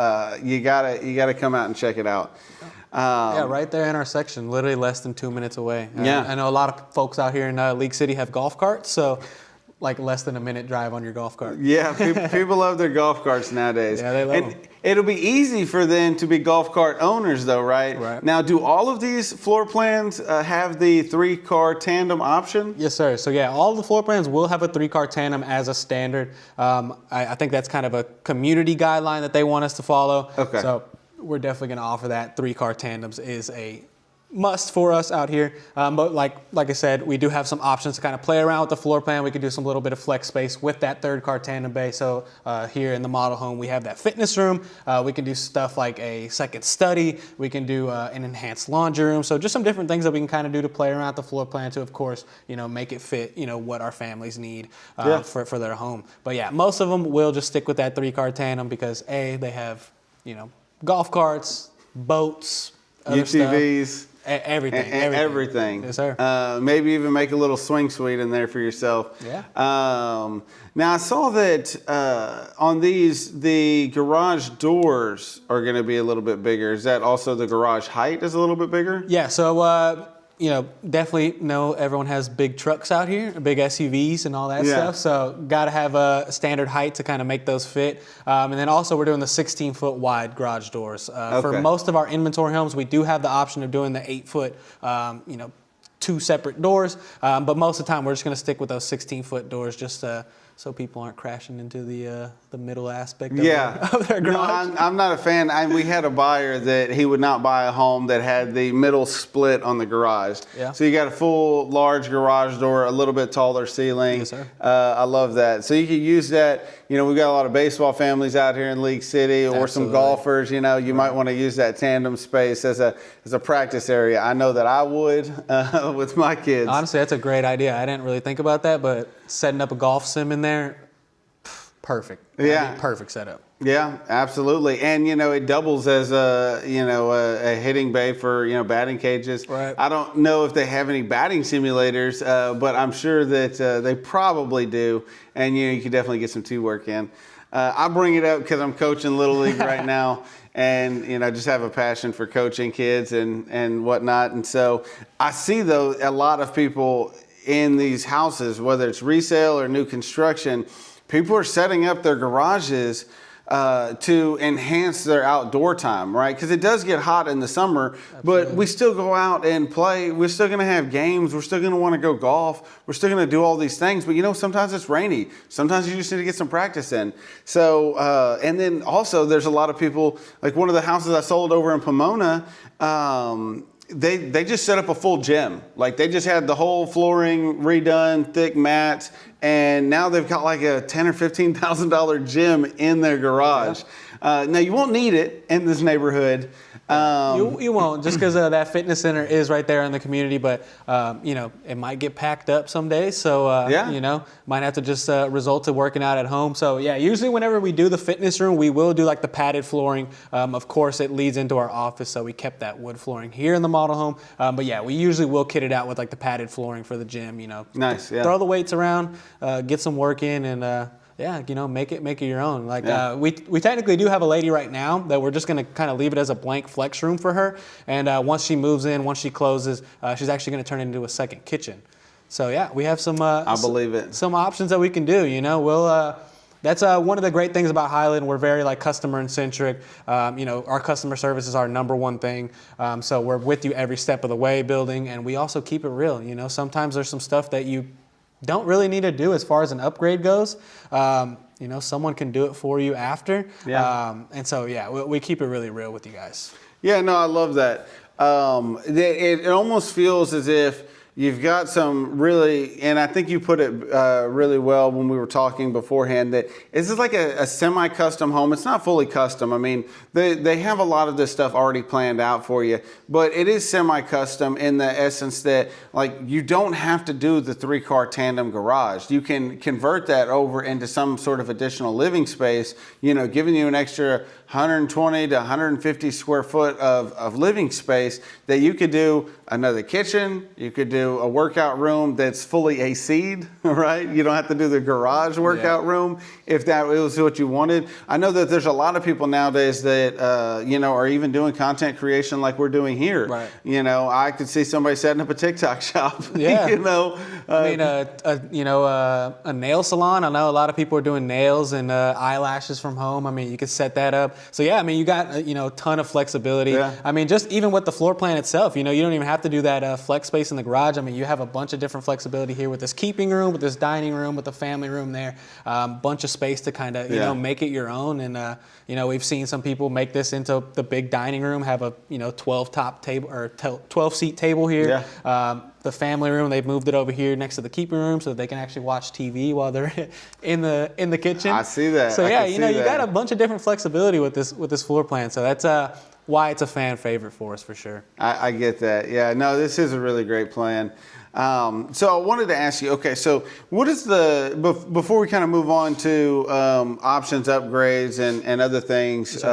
You gotta come out and check it out. Right there in our section, literally less than 2 minutes away. I know a lot of folks out here in League City have golf carts, so like less than a minute drive on your golf cart. Yeah, people love their golf carts nowadays. Yeah, they love them. It'll be easy for them to be golf cart owners, though, right? Right. Now, do all of these floor plans have the 3-car tandem option? Yes, sir. So yeah, all the floor plans will have a 3-car tandem as a standard. I think that's kind of a community guideline that they want us to follow. Okay. So we're definitely going to offer that. 3-car tandems is a must for us out here. But like I said, we do have some options to kind of play around with the floor plan. We can do some little bit of flex space with that 3rd-car tandem bay. So here in the model home, we have that fitness room. We can do stuff like a second study. We can do an enhanced laundry room. So just some different things that we can kind of do to play around with the floor plan to, of course, make it fit, what our families need for their home. But yeah, most of them will just stick with that 3-car tandem because they have, golf carts, boats, other UTVs. stuff. Everything. Yes, sir. Maybe even make a little swing suite in there for yourself. Yeah. Now, I saw that on these, the garage doors are going to be a little bit bigger. Is that also the garage height is a little bit bigger? Yeah, so definitely know everyone has big trucks out here, big SUVs and all that stuff. So got to have a standard height to kind of make those fit. And then also we're doing the 16-foot wide garage doors. For most of our inventory homes, we do have the option of doing the 8-foot, 2 separate doors. But most of the time we're just going to stick with those 16-foot doors just so people aren't crashing into the middle aspect of their garage. No, I'm not a fan. We had a buyer that he would not buy a home that had the middle split on the garage. Yeah. So you got a full large garage door, a little bit taller ceiling. Yes, sir. I love that. So you could use that. We've got a lot of baseball families out here in League City, or some golfers. You might want to use that tandem space as a practice area. I know that I would with my kids. Honestly, that's a great idea. I didn't really think about that, but setting up a golf sim in there, perfect. Yeah. Perfect setup. Yeah, absolutely. And, it doubles as a hitting bay for, batting cages. Right. I don't know if they have any batting simulators, but I'm sure that they probably do. And, you can definitely get some tee work in. I bring it up because I'm coaching Little League right now. And, you know, I just have a passion for coaching kids and whatnot. And so I see, though, a lot of people in these houses, whether it's resale or new construction, people are setting up their garages to enhance their outdoor time, right? Because it does get hot in the summer, but we still go out and play. We're still going to have games. We're still going to want to go golf. We're still going to do all these things. But, you know, sometimes it's rainy. Sometimes you just need to get some practice in. So, and then also there's a lot of people, like one of the houses I sold over in Pomona, they just set up a full gym. Like they just had the whole flooring redone, thick mats, and now they've got like a $10,000 or $15,000 gym in their garage. Now you won't need it in this neighborhood. You won't, just because that fitness center is right there in the community, but you know, it might get packed up someday, so you know, might have to just resort to working out at home. So yeah, usually whenever we do the fitness room, we will do like the padded flooring. Of course, it leads into our office, so we kept that wood flooring here in the model home. But yeah, we usually will kit it out with like the padded flooring for the gym. You know, nice. Yeah. Throw the weights around, get some work in, and yeah, you know, make it your own. Like we technically do have a lady right now that we're just gonna kind of leave it as a blank flex room for her. And once she moves in, once she closes, she's actually gonna turn it into a second kitchen. So yeah, we have some. I believe it. Some options that we can do. You know, we'll. That's one of the great things about Highland. We're very like customer centric. You know, our customer service is our number one thing. So we're with you every step of the way building, and we also keep it real. You know, sometimes there's some stuff that you don't really need to do as far as an upgrade goes. You know, someone can do it for you after. Yeah. And so, yeah, we keep it really real with you guys. Yeah, no, I love that. It almost feels as if you've got some really, and I think you put it really well when we were talking beforehand, that this is like a semi-custom home. It's not fully custom. I mean, they have a lot of this stuff already planned out for you, but it is semi-custom in the essence that, like, you don't have to do the 3-car tandem garage. You can convert that over into some sort of additional living space, you know, giving you an extra 120 to 150 square foot of living space that you could do another kitchen. You could do a workout room that's fully AC'd, right? You don't have to do the garage workout room if that was what you wanted. I know that there's a lot of people nowadays that, you know, are even doing content creation like we're doing here. Right. You know, I could see somebody setting up a TikTok shop. Yeah. You know, I mean, a nail salon. I know a lot of people are doing nails and eyelashes from home. I mean, you could set that up. So yeah, I mean, you got, you know, a ton of flexibility. Yeah. I mean, just even with the floor plan itself, you know, you don't even have to do that flex space in the garage. I mean, you have a bunch of different flexibility here with this keeping room, with this dining room, with the family room there. Bunch of space to kind of, you know, make it your own. And, you know, we've seen some people make this into the big dining room, have a, you know, 12 top table or 12 seat table here. Yeah. The family room, they've moved it over here next to the keeping room so that they can actually watch TV while they're in the kitchen. I see that. So yeah, you know, you got a bunch of different flexibility with this floor plan. So that's why it's a fan favorite for us for sure. I get that. Yeah, no, this is a really great plan. So I wanted to ask you, okay, so what is before we kind of move on to options, upgrades, and other things,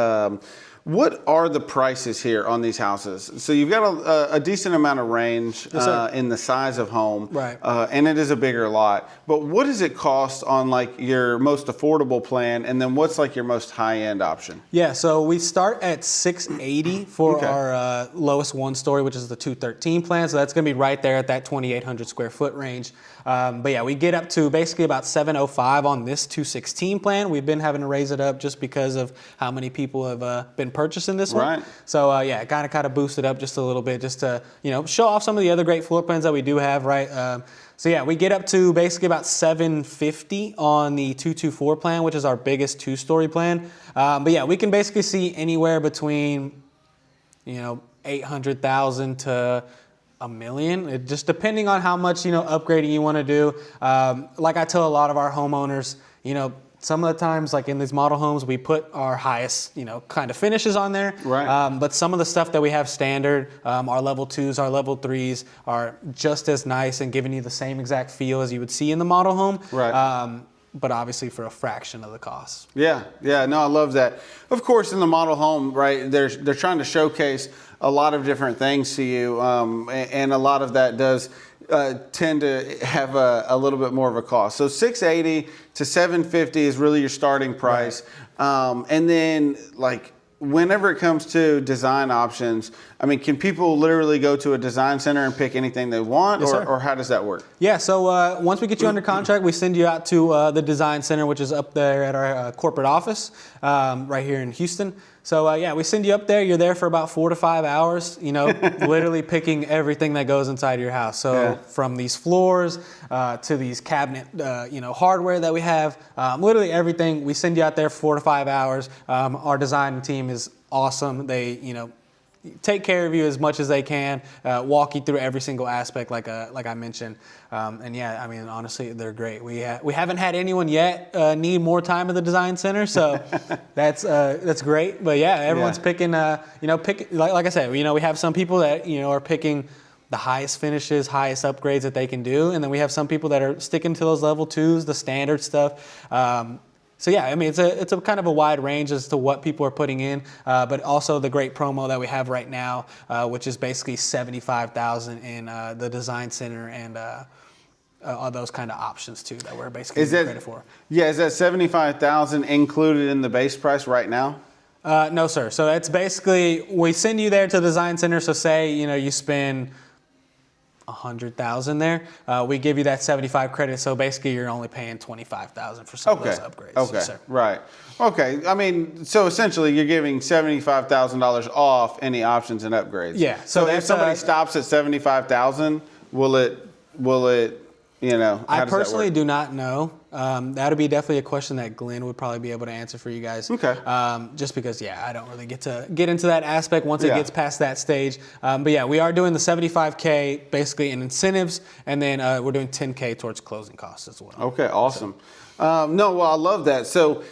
what are the prices here on these houses? So you've got a decent amount of range in the size of home, right? And it is a bigger lot. But what does it cost on like your most affordable plan, and then what's like your most high-end option? Yeah, so we start at $680 for our lowest one-story, which is the 213 plan. So that's going to be right there at that 2,800 square foot range. But yeah, we get up to basically about $705 on this 216 plan. We've been having to raise it up just because of how many people have been purchasing this one. Right. So yeah, kind of boost it up just a little bit, just to, you know, show off some of the other great floor plans that we do have, right? So yeah, we get up to basically about $750 on the 224 plan, which is our biggest 2-story plan. But yeah, we can basically see anywhere between, you know, 800,000 to $1 million. It just depending on how much, you know, upgrading you want to do. Like I tell a lot of our homeowners, you know, some of the times, like in these model homes, we put our highest, you know, kind of finishes on there. Right. But some of the stuff that we have standard, our level 2s, our level 3s, are just as nice and giving you the same exact feel as you would see in the model home. Right. But obviously for a fraction of the cost. Yeah, no, I love that. Of course, in the model home, right, they're trying to showcase a lot of different things to you, and a lot of that does tend to have a little bit more of a cost. So 680 to 750 is really your starting price. Right. And then like whenever it comes to design options, I mean, can people literally go to a design center and pick anything they want, Yes, or how does that work? Yeah, so once we get you under contract, we send you out to the design center, which is up there at our corporate office right here in Houston. So yeah, we send you up there. You're there for about 4 to 5 hours, you know, literally picking everything that goes inside your house. So from these floors to these cabinet, you know, hardware that we have, literally everything. We send you out there for 4 to 5 hours. Our design team is awesome. They, you know, take care of you as much as they can, walk you through every single aspect, like I mentioned, and yeah, I mean, honestly, they're great. We haven't had anyone yet need more time at the design center, so that's great. But yeah, everyone's picking, you know, like I said, you know, we have some people that, you know, are picking the highest finishes, highest upgrades that they can do, and then we have some people that are sticking to those level 2s, the standard stuff. So yeah, I mean, it's a kind of a wide range as to what people are putting in, but also the great promo that we have right now, which is basically $75,000 in the design center and all those kind of options too that we're basically giving credit for. Yeah, is that $75,000 included in the base price right now? No, sir. So it's basically we send you there to the design center. So say you know you spend $100,000 there, we give you that 75 credit. So basically, you're only paying $25,000 for some of those upgrades. Okay, Yes, sir. Right. Okay, I mean, so essentially, you're giving $75,000 off any options and upgrades. Yeah. So if somebody stops at $75,000, will it? You know, I personally do not know. That would be definitely a question that Glenn would probably be able to answer for you guys. Okay. Just because, yeah, I don't really get into that aspect once it gets past that stage. But yeah, we are doing the $75K basically in incentives, and then we're doing $10K towards closing costs as well. Okay, awesome. No, well, I love that. So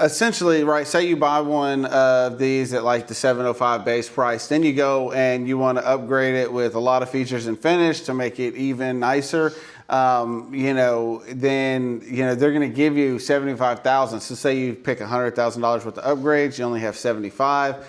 essentially, right, say you buy one of these at like the $705 base price, then you go and you want to upgrade it with a lot of features and finish to make it even nicer. You know, then, you know, they're going to give you $75,000. So say you pick $100,000 worth of upgrades, you only have 75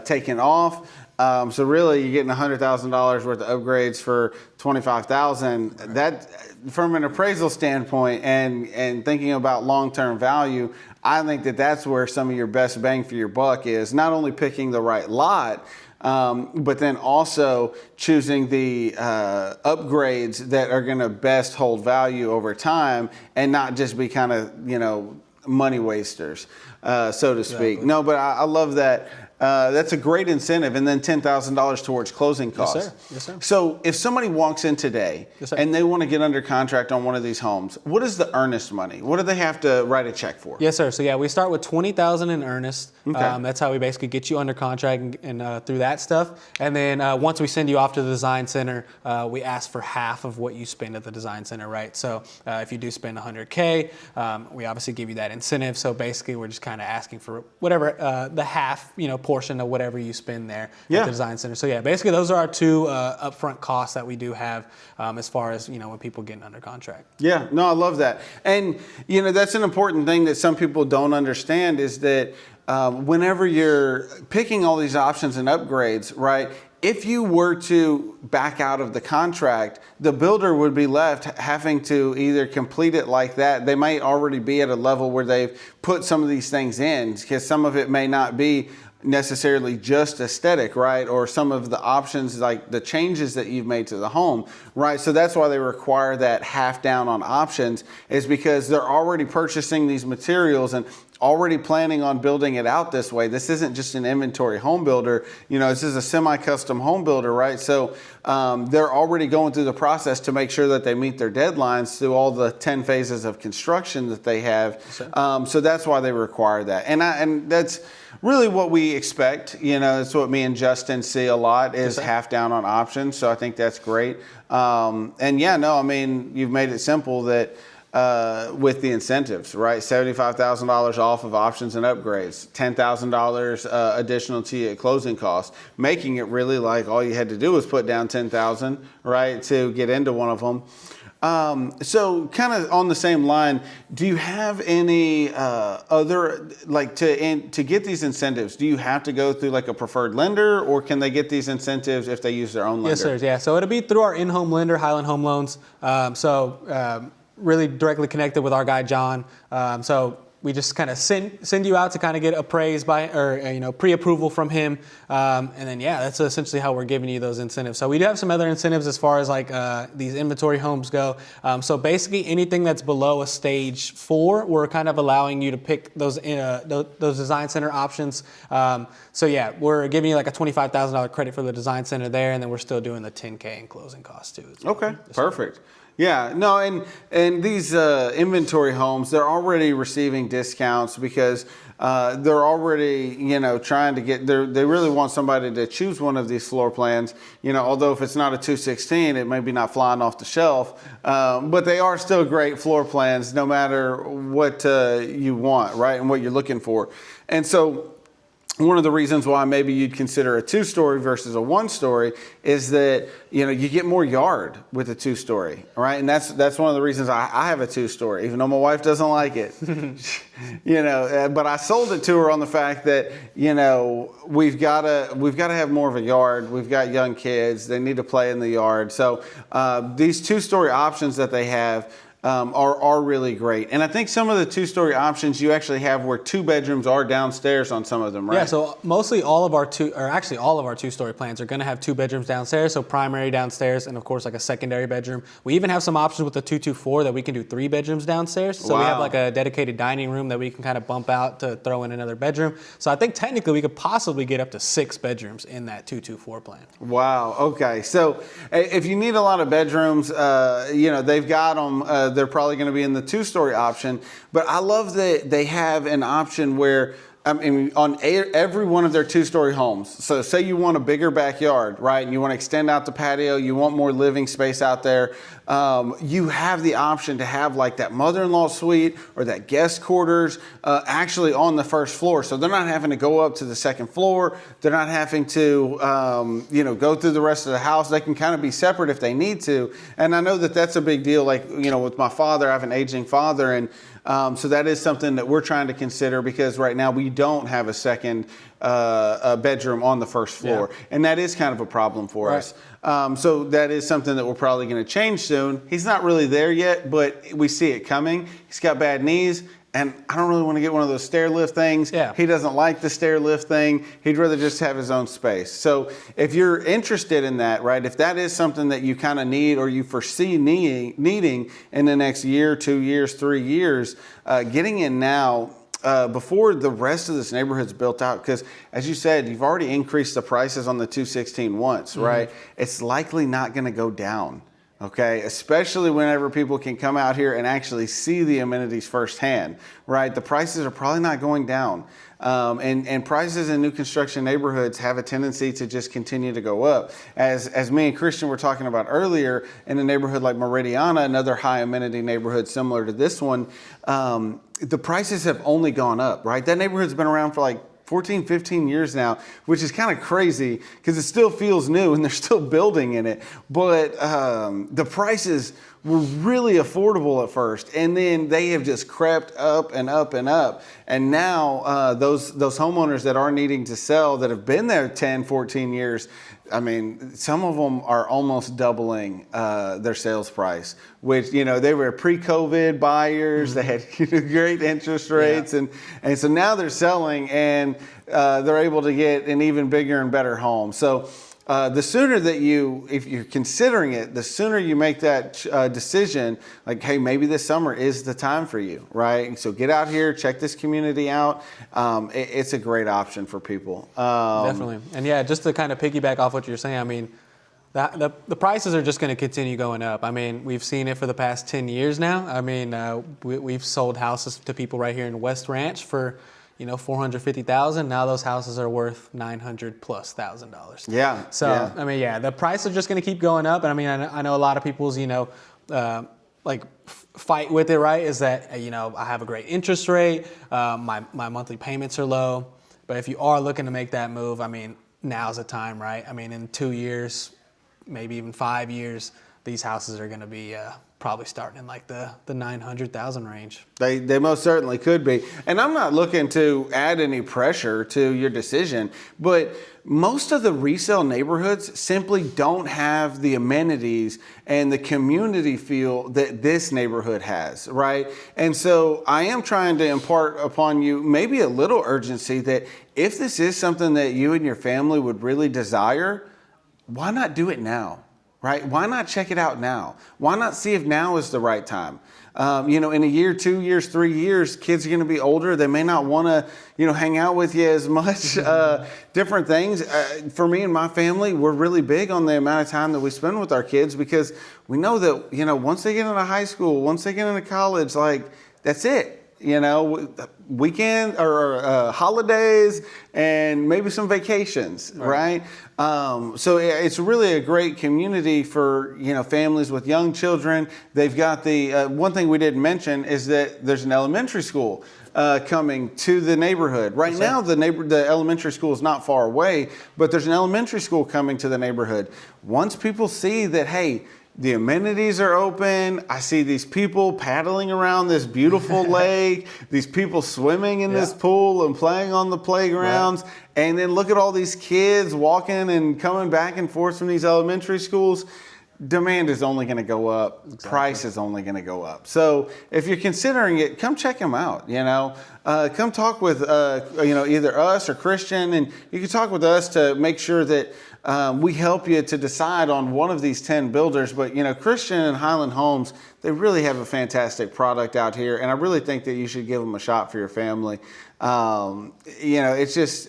taken off. So really, you're getting $100,000 worth of upgrades for $25,000. Right. That, from an appraisal standpoint and thinking about long-term value, I think that's where some of your best bang for your buck is. Not only picking the right lot, but then also choosing the upgrades that are going to best hold value over time and not just be kind of, you know, money wasters, so to speak. Exactly. No, but I love that. That's a great incentive, and then $10,000 towards closing costs. Yes, sir. Yes, sir. So if somebody walks in today and they want to get under contract on one of these homes, what is the earnest money? What do they have to write a check for? Yes, sir. So yeah, we start with $20,000 in earnest. Okay. That's how we basically get you under contract and through that stuff. And then once we send you off to the design center, we ask for half of what you spend at the design center, right? So if you do spend $100K, we obviously give you that incentive. So basically, we're just kind of asking for whatever the half, you know, portion of whatever you spend there at the design center. So yeah, basically those are our two upfront costs that we do have as far as, you know, when people getting under contract. Yeah, no, I love that. And, you know, that's an important thing that some people don't understand is that whenever you're picking all these options and upgrades, right, if you were to back out of the contract, the builder would be left having to either complete it like that. They might already be at a level where they've put some of these things in, because some of it may not be necessarily just aesthetic, right? Or some of the options, like the changes that you've made to the home, right? So that's why they require that half down on options, is because they're already purchasing these materials and already planning on building it out this way. This isn't just an inventory home builder. You know, this is a semi-custom home builder, right? So they're already going through the process to make sure that they meet their deadlines through all the 10 phases of construction that they have. So that's why they require that. And that's really what we expect. You know, that's what me and Justin see a lot, is half down on options. So I think that's great. And yeah, no, I mean, you've made it simple that with the incentives, right? $75,000 off of options and upgrades, $10,000 additional to your closing costs, making it really like all you had to do was put down $10,000, right, to get into one of them. So kind of on the same line, do you have any other, like to get these incentives, do you have to go through like a preferred lender, or can they get these incentives if they use their own lender? Yes, sir. Yeah. So it'll be through our in-home lender, Highland Home Loans. Really directly connected with our guy, John. So we just kind of send you out to kind of get appraised by, or pre-approval from him, and then that's essentially how we're giving you those incentives. So we do have some other incentives as far as like these inventory homes go. So basically anything that's below a stage 4, we're kind of allowing you to pick those design center options. We're giving you like a $25,000 credit for the design center there, and then we're still doing the $10K in closing costs too. Okay, perfect. Yeah, no, and these inventory homes, they're already receiving discounts because they're already, trying to get, they really want somebody to choose one of these floor plans, although if it's not a 216, it may be not flying off the shelf, but they are still great floor plans no matter what you want, right, and what you're looking for. And so one of the reasons why maybe you'd consider a 2-story versus a 1-story is that, you get more yard with a 2-story, right? And that's one of the reasons I have a 2-story, even though my wife doesn't like it, but I sold it to her on the fact that, we've got to have more of a yard. We've got young kids. They need to play in the yard. So these 2-story options that they have, are really great. And I think some of the 2-story options you actually have where 2 bedrooms are downstairs on some of them, right? Yeah, so mostly all of our 2-story plans are going to have 2 bedrooms downstairs, so primary downstairs and of course like a secondary bedroom. We even have some options with the 224 that we can do 3 bedrooms downstairs. So we have like a dedicated dining room that we can kind of bump out to throw in another bedroom. So I think technically we could possibly get up to 6 bedrooms in that 224 plan. Wow, okay. So if you need a lot of bedrooms, they've got them. They're probably going to be in the 2-story option, but I love that they have an option where on every one of their 2-story homes. So say you want a bigger backyard, right? And you want to extend out the patio, you want more living space out there. You have the option to have like that mother-in-law suite or that guest quarters actually on the first floor. So they're not having to go up to the second floor. They're not having to, go through the rest of the house. They can kind of be separate if they need to. And I know that that's a big deal. Like, with my father, I have an aging father, and so that is something that we're trying to consider because right now we don't have a second bedroom on the first floor. Yeah. And that is kind of a problem for us. So that is something that we're probably going to change soon. He's not really there yet, but we see it coming. He's got bad knees. And I don't really want to get one of those stair lift things. Yeah. He doesn't like the stair lift thing. He'd rather just have his own space. So if you're interested in that, right, if that is something that you kind of need or you foresee needing in the next year, 2 years, 3 years, getting in now before the rest of this neighborhood's built out, because as you said, you've already increased the prices on the 216 once, right? It's likely not going to go down. Okay, especially whenever people can come out here and actually see the amenities firsthand, right? The prices are probably not going down. And prices in new construction neighborhoods have a tendency to just continue to go up. As me and Christian were talking about earlier, in a neighborhood like Meridiana, another high amenity neighborhood similar to this one, the prices have only gone up, right? That neighborhood's been around for like 14, 15 years now, which is kind of crazy because it still feels new and they're still building in it. But the prices were really affordable at first, and then they have just crept up and up and up. And now those homeowners that are needing to sell that have been there 10, 14 years, I mean, some of them are almost doubling their sales price, which, they were pre-COVID buyers. They had great interest rates. Yeah. And so now they're selling and they're able to get an even bigger and better home. So the sooner that if you're considering it, the sooner you make that decision, like, hey, maybe this summer is the time for you, right? So get out here, check this community out. It's a great option for people. Definitely. And yeah, just to kind of piggyback off what you're saying, I mean, the prices are just going to continue going up. I mean, we've seen it for the past 10 years now. I mean, we've sold houses to people right here in West Ranch for $450,000. Now those houses are worth $900,000+. Yeah. So yeah. I mean, yeah, the price is just going to keep going up. And I mean, I know a lot of people's fight with it, right? Is that I have a great interest rate, my monthly payments are low. But if you are looking to make that move, I mean, now's the time, right? I mean, in 2 years, maybe even 5 years, these houses are going to be probably starting in like the 900,000 range. They most certainly could be. And I'm not looking to add any pressure to your decision, but most of the resale neighborhoods simply don't have the amenities and the community feel that this neighborhood has, right? And so I am trying to impart upon you maybe a little urgency that if this is something that you and your family would really desire, why not do it now? Right? Why not check it out now? Why not see if now is the right time? In a year, 2 years, 3 years, kids are going to be older. They may not want to, hang out with you as much. Different things. For me and my family, we're really big on the amount of time that we spend with our kids because we know that, once they get into high school, once they get into college, like that's it. Weekend or holidays and maybe some vacations, right? So it's really a great community for, families with young children. They've got the, one thing we didn't mention is that there's an elementary school coming to the neighborhood. Right now, the elementary school is not far away, but there's an elementary school coming to the neighborhood. Once people see that, hey, the amenities are open. I see these people paddling around this beautiful lake, these people swimming in this pool and playing on the playgrounds. Right. And then look at all these kids walking and coming back and forth from these elementary schools. Demand is only going to go up. Exactly. Price is only going to go up. So if you're considering it, come check them out. Come talk with either us or Christian, and you can talk with us to make sure that we help you to decide on one of these 10 builders. But Christian and Highland Homes, they really have a fantastic product out here, and I really think that you should give them a shot for your family. It's just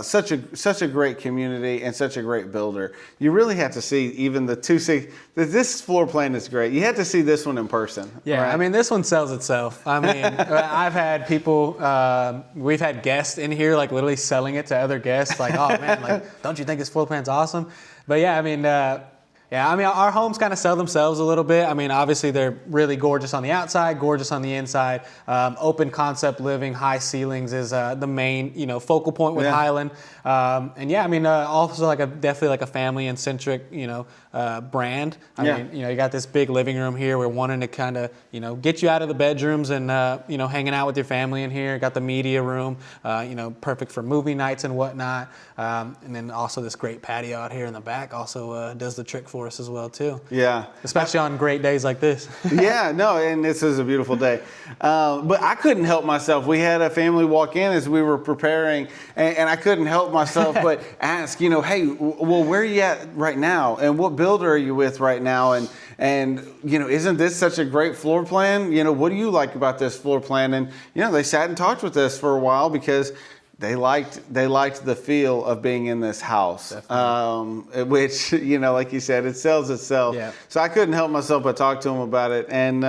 such a great community and such a great builder. You really have to see even this floor plan is great. You have to see this one in person. Yeah, right? I mean, this one sells itself. I mean, I've had people, we've had guests in here like literally selling it to other guests. Like, oh man, like, don't you think this floor plan's awesome? But yeah, I mean, our homes kind of sell themselves a little bit. I mean, obviously they're really gorgeous on the outside, gorgeous on the inside. Open concept living, high ceilings is the main, focal point with Highland. Also definitely like a family and centric, brand. I mean, you got this big living room here. We're wanting to kind of, get you out of the bedrooms and, hanging out with your family in here. Got the media room, perfect for movie nights and whatnot. And then also this great patio out here in the back also does the trick for us as well too. Yeah. Especially on great days like this. And this is a beautiful day. But I couldn't help myself. We had a family walk in as we were preparing, and I couldn't help myself but ask, hey, well, where are you at right now? And what builder are you with right now? And isn't this such a great floor plan? What do you like about this floor plan? And, they sat and talked with us for a while because they liked the feel of being in this house, which, like you said, it sells itself. Yeah. So I couldn't help myself but talk to them about it. And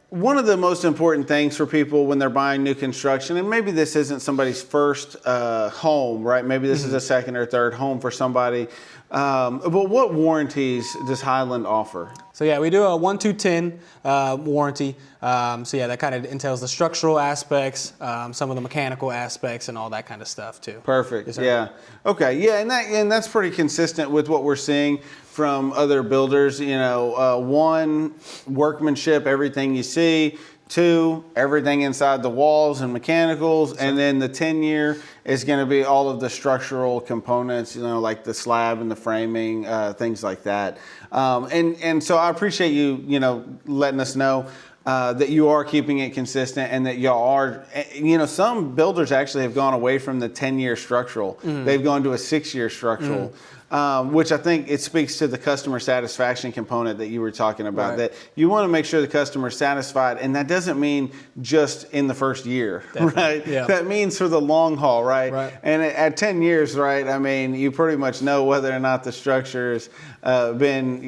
one of the most important things for people when they're buying new construction, and maybe this isn't somebody's first home, right? Maybe this is a second or third home for somebody. But what warranties does Highland offer? So we do a 1-2-10 warranty. That kind of entails the structural aspects, some of the mechanical aspects, and all that kind of stuff too. Perfect. Yes, okay. Yeah, and that's pretty consistent with what we're seeing from other builders. 1, workmanship, everything you see. 2, everything inside the walls and mechanicals. And then the 10-year is going to be all of the structural components, like the slab and the framing, things like that. And so I appreciate you, letting us know that you are keeping it consistent and that y'all are, some builders actually have gone away from the 10-year structural. Mm-hmm. They've gone to a 6-year structural. Mm-hmm. Which I think it speaks to the customer satisfaction component that you were talking about, right? That you want to make sure the customer is satisfied, and that doesn't mean just in the first year, definitely. Right? Yeah. That means for the long haul, right? And at 10 years, right, I mean, you pretty much know whether or not the structure's been,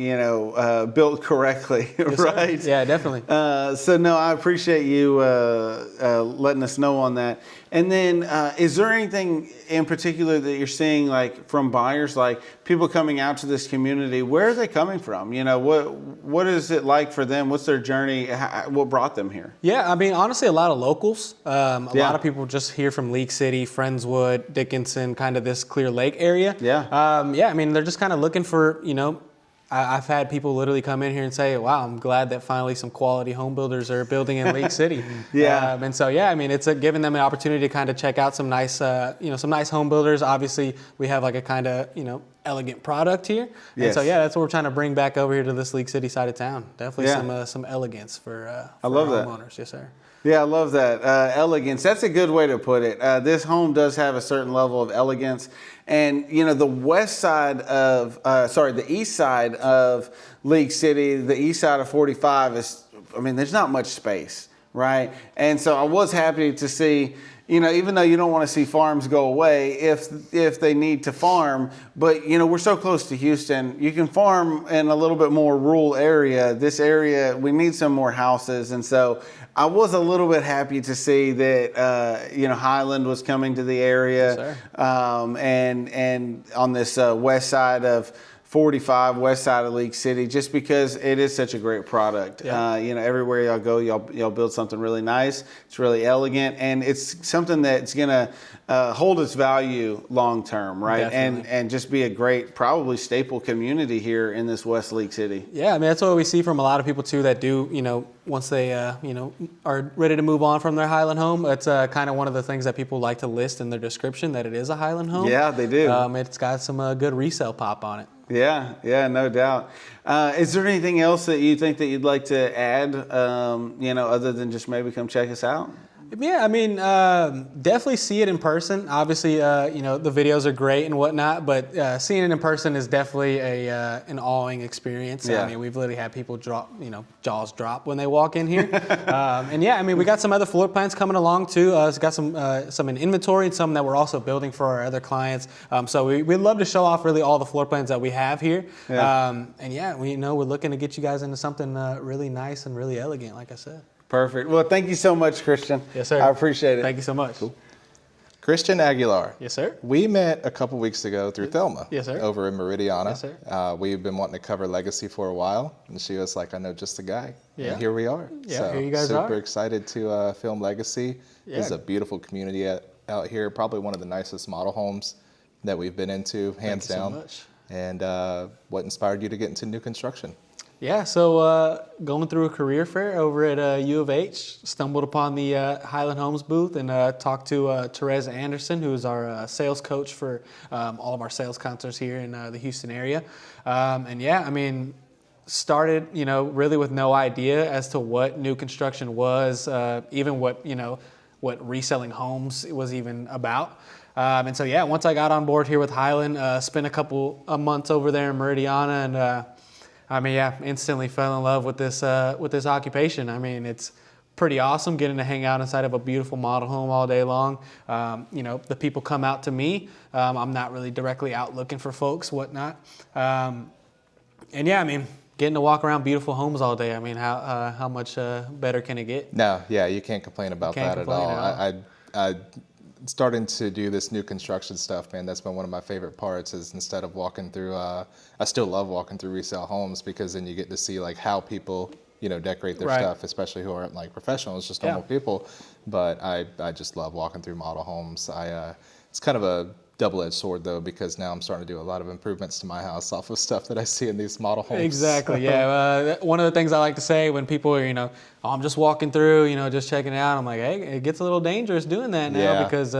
built correctly, yes, right? Sir. Yeah, definitely. I appreciate you letting us know on that. And then, is there anything in particular that you're seeing, like from buyers, like people coming out to this community, where are they coming from? You know, what is it like for them? What's their journey? What brought them here? Yeah, I mean, honestly, a lot of locals. A Yeah. lot of people just here from League City, Friendswood, Dickinson, kind of this Clear Lake area. Yeah. Yeah, I mean, they're just kind of looking for, you know, I've had people literally come in here and say, wow, I'm glad that finally some quality home builders are building in League City. Yeah. And so, yeah, I mean, it's giving them an opportunity to kind of check out some nice, you know, some nice home builders. Obviously, we have like a kind of, you know, elegant product here. And so, Yes. yeah, that's what we're trying to bring back over here to this League City side of town. Definitely Yeah. some elegance for I love that. homeowners. Yes, sir. Yeah, I love that. Elegance. That's a good way to put it. This home does have a certain level of elegance. And, you know, the the east side of League City, the east side of 45 is, I mean, there's not much space, right? And so I was happy to see, you know, even though you don't want to see farms go away if they need to farm, but, you know, we're so close to Houston, you can farm in a little bit more rural area. This area, we need some more houses. And so I was a little bit happy to see that, you know, Highland was coming to the area. Yes, And on this west side of 45, west side of League City, just because it is such a great product. Yeah. You know, everywhere y'all go, y'all build something really nice. It's really elegant, and it's something that's gonna hold its value long term, right? Definitely. And just be a great, probably staple community here in this West League City. Yeah, I mean, that's what we see from a lot of people too that do, you know, once they, you know, are ready to move on from their Highland home. It's kind of one of the things that people like to list in their description, that it is a Highland home. Yeah, they do. It's got some good resale pop on it. Yeah, no doubt. Is there anything else that you think that you'd like to add, you know, other than just maybe come check us out? Yeah, I mean, definitely see it in person. Obviously, you know, the videos are great and whatnot, but seeing it in person is definitely an awing experience. Yeah. I mean, we've literally had people drop, you know, jaws drop when they walk in here. And yeah, I mean, we got some other floor plans coming along too. It's got some in inventory and some that we're also building for our other clients. So we'd love to show off really all the floor plans that we have here. Yeah. And yeah, we're looking to get you guys into something really nice and really elegant, like I said. Perfect. Well, thank you so much, Christian. Yes, sir. I appreciate it. Thank you so much. Christian Aguilar. Yes, sir. We met a couple weeks ago through Thelma. Yes, sir. Over in Meridiana. Yes, sir. We've been wanting to cover legacy for a while, and she was like, "I know just the guy." Yeah. And here we are. Yeah, so here you guys super are. excited to film legacy. Yeah. It's a beautiful community out here. Probably one of the nicest model homes that we've been into, hands Thank you so down. much. And what inspired you to get into new construction? Yeah, so going through a career fair over at U of H, stumbled upon the Highland Homes booth and talked to Teresa Anderson, who is our sales coach for all of our sales counselors here in the Houston area. And yeah, I mean, started, you know, really with no idea as to what new construction was, even what, you know, what reselling homes was even about. And so, yeah, once I got on board here with Highland, spent a couple of months over there in Meridiana, and I mean, yeah, instantly fell in love with this occupation. I mean, it's pretty awesome getting to hang out inside of a beautiful model home all day long. You know, the people come out to me. I'm not really directly out looking for folks, whatnot. And yeah, I mean, getting to walk around beautiful homes all day. I mean, how much better can it get? No, yeah, you can't complain about Can't that complain at all. at I starting to do this new construction stuff, man, that's been one of my favorite parts. Is instead of walking through, I still love walking through resale homes, because then you get to see like how people, you know, decorate their Right. stuff, especially who aren't like professionals, just normal people. But I just love walking through model homes. It's kind of a double-edged sword though, because now I'm starting to do a lot of improvements to my house off of stuff that I see in these model homes. Exactly. Yeah. One of the things I like to say when people are, you know, oh, I'm just walking through, you know, just checking it out. I'm like, hey, it gets a little dangerous doing that now, Yeah. because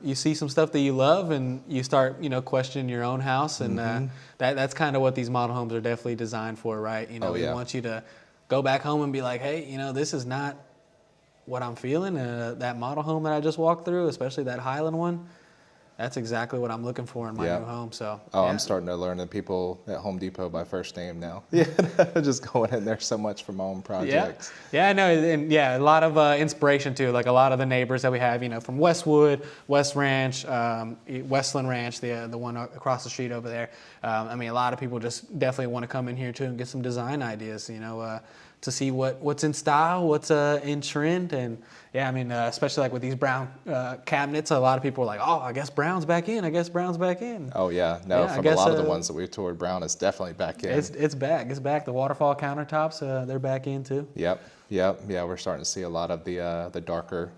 you see some stuff that you love and you start, you know, questioning your own house, and that's kind of what these model homes are definitely designed for, right? You know, Oh, we yeah. want you to go back home and be like, hey, you know, this is not what I'm feeling. That model home that I just walked through, especially that Highland one, that's exactly what I'm looking for in my Yeah. new home. So, Oh, yeah. I'm starting to learn the people at Home Depot by first name now. Yeah, just going in there so much for my own projects. Yeah, I know, and yeah, a lot of inspiration too. Like a lot of the neighbors that we have, you know, from Westwood, West Ranch, Westland Ranch, the one across the street over there. I mean, a lot of people just definitely want to come in here too and get some design ideas, you know, to see what's in style, what's in trend, and yeah, I mean, especially like with these brown cabinets, a lot of people are like, oh, I guess brown's back in. I guess brown's back in. Oh yeah, no, Yeah, I from a guess, lot of the ones that we've toured, brown is definitely back in. It's back. It's back. The waterfall countertops, they're back in too. Yep, yeah, we're starting to see a lot of the darker,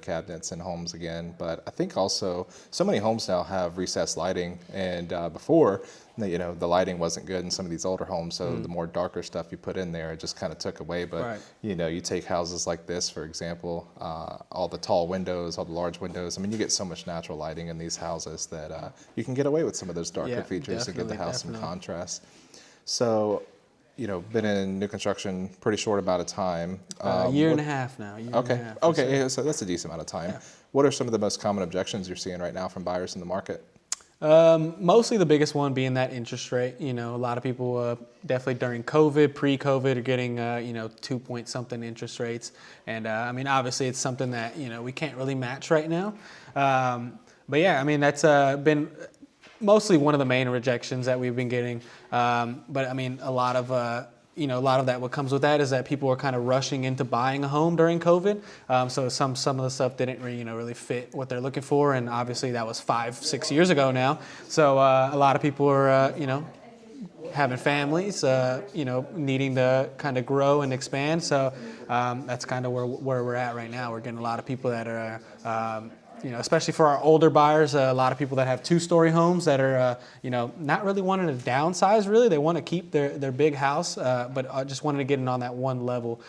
cabinets in homes again. But I think also so many homes now have recessed lighting, and before, the lighting wasn't good in some of these older homes, so the more darker stuff you put in there, it just kind of took away. But Right. you take houses like this, for example, all the tall windows, all the large windows. I mean, you get so much natural lighting in these houses that you can get away with some of those darker Yeah, features and give the house some definitely. contrast. So, been in new construction pretty short amount of time. A year and a half now. Year and a Okay. half, Okay. Yeah, so that's a decent amount of time. Yeah. What are some of the most common objections you're seeing right now from buyers in the market? Mostly the biggest one being that interest rate. A lot of people definitely during COVID, pre-COVID, are getting 2 point something interest rates, and I mean obviously it's something that we can't really match right now. But yeah, I mean that's been mostly one of the main rejections that we've been getting. But I mean a lot of that what comes with that is that people are kind of rushing into buying a home during COVID. So some of the stuff didn't really fit what they're looking for, and obviously that was 5-6 years ago now. So a lot of people are having families, needing to kind of grow and expand. So that's kind of where we're at right now. We're getting a lot of people that are especially for our older buyers, a lot of people that have 2-story homes that are, not really wanting to downsize. Really, they want to keep their big house, but just wanted to get it on that one level.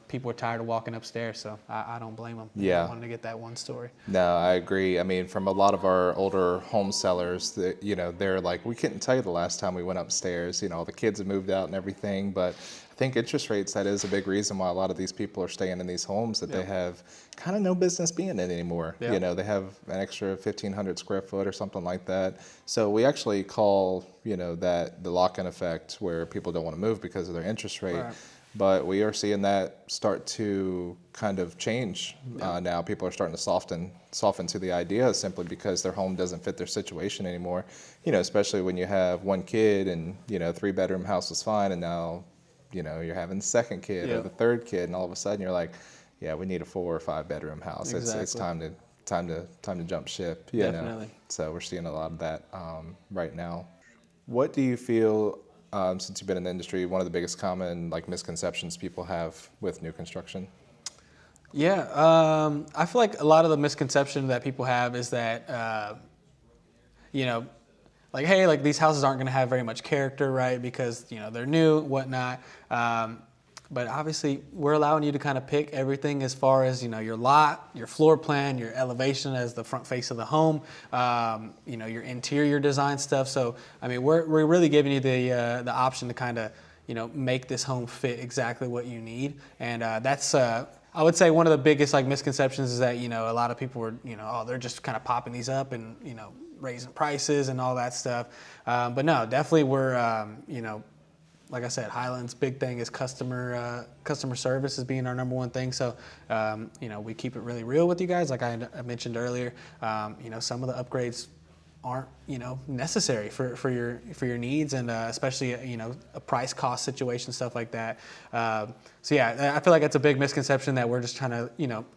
People are tired of walking upstairs, so I don't blame them. Yeah. They wanted to get that one story. No, I agree. I mean, from a lot of our older home sellers, that they're like, we couldn't tell you the last time we went upstairs. All the kids have moved out and everything, but I think interest rates, that is a big reason why a lot of these people are staying in these homes that they have kind of no business being in anymore. Yeah. They have an extra 1,500 square foot or something like that. So we actually call, that the lock-in effect, where people don't want to move because of their interest rate. Right. But we are seeing that start to kind of change now. People are starting to soften to the idea simply because their home doesn't fit their situation anymore. Especially when you have one kid and, 3-bedroom house is fine, and now you're having the second kid or the third kid, and all of a sudden you're like, yeah, we need a 4 or 5-bedroom house. Exactly. It's time to jump ship. Definitely. So we're seeing a lot of that right now. What do you feel, since you've been in the industry, one of the biggest common misconceptions people have with new construction? Yeah, I feel like a lot of the misconception that people have is that, hey, these houses aren't going to have very much character, right? Because, they're new, whatnot. But obviously, we're allowing you to kind of pick everything as far as, your lot, your floor plan, your elevation as the front face of the home, your interior design stuff. So, I mean, we're really giving you the option to kind of, make this home fit exactly what you need. And that's, I would say one of the biggest misconceptions is that, a lot of people are, they're just kind of popping these up and, raising prices and all that stuff. But no, definitely we're, like I said, Highland's big thing is customer service as being our number one thing. So, we keep it really real with you guys. Like I mentioned earlier, some of the upgrades aren't necessary for your needs, and especially a price cost situation, stuff like that. So yeah, I feel like that's a big misconception that we're just trying to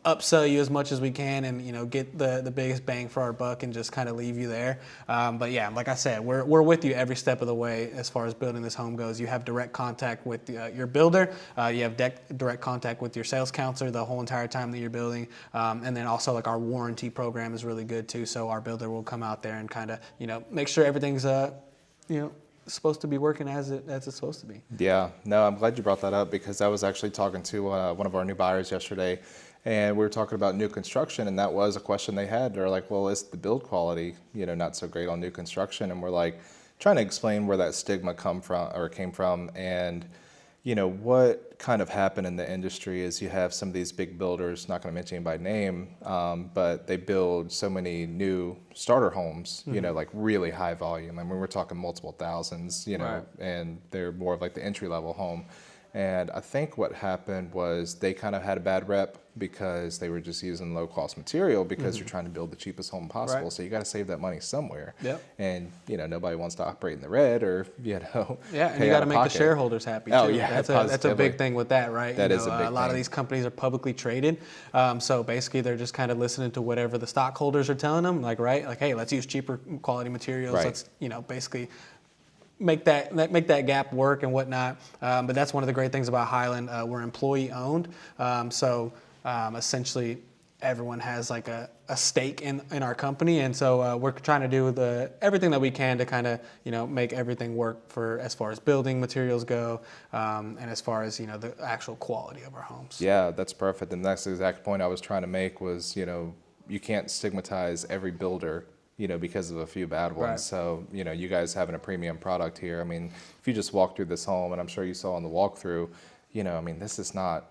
upsell you as much as we can and get the biggest bang for our buck and just kind of leave you there. But yeah, like I said, we're with you every step of the way as far as building this home goes. You have direct contact with your builder. You have direct contact with your sales counselor the whole entire time that you're building. And then also our warranty program is really good too. So our builder will come out there and kind of make sure everything's supposed to be working as it's supposed to be. Yeah, no, I'm glad you brought that up, because I was actually talking to one of our new buyers yesterday, and we were talking about new construction, and that was a question they had. They're like, well, is the build quality, not so great on new construction? And we're like trying to explain where that stigma came from, and what kind of happened in the industry is you have some of these big builders, not going to mention anybody by name, but they build so many new starter homes, really high volume. I mean, we're talking multiple thousands, Right. and they're more of the entry level home. And I think what happened was they kind of had a bad rep because they were just using low cost material because you're trying to build the cheapest home possible. Right. So you got to save that money somewhere. Yep. And, nobody wants to operate in the red or, Yeah, and pay you got out to of make the pocket. shareholders happy too. Oh, yeah, that's a positively. big thing with that, right? That is a big a lot of thing. these companies are publicly traded, so basically they're just kind of listening to whatever the stockholders are telling them, like hey, let's use cheaper quality materials. Right. Let's basically make that gap work and whatnot. But that's one of the great things about Highland. We're employee owned, so essentially everyone has like a stake in our company, and so we're trying to do everything that we can to kind of make everything work for as far as building materials go, and as far as the actual quality of our homes. Yeah, that's perfect. And that's the exact point I was trying to make was, you can't stigmatize every builder, because of a few bad ones. Right. So, you guys having a premium product here. I mean, if you just walk through this home, and I'm sure you saw on the walkthrough, this is not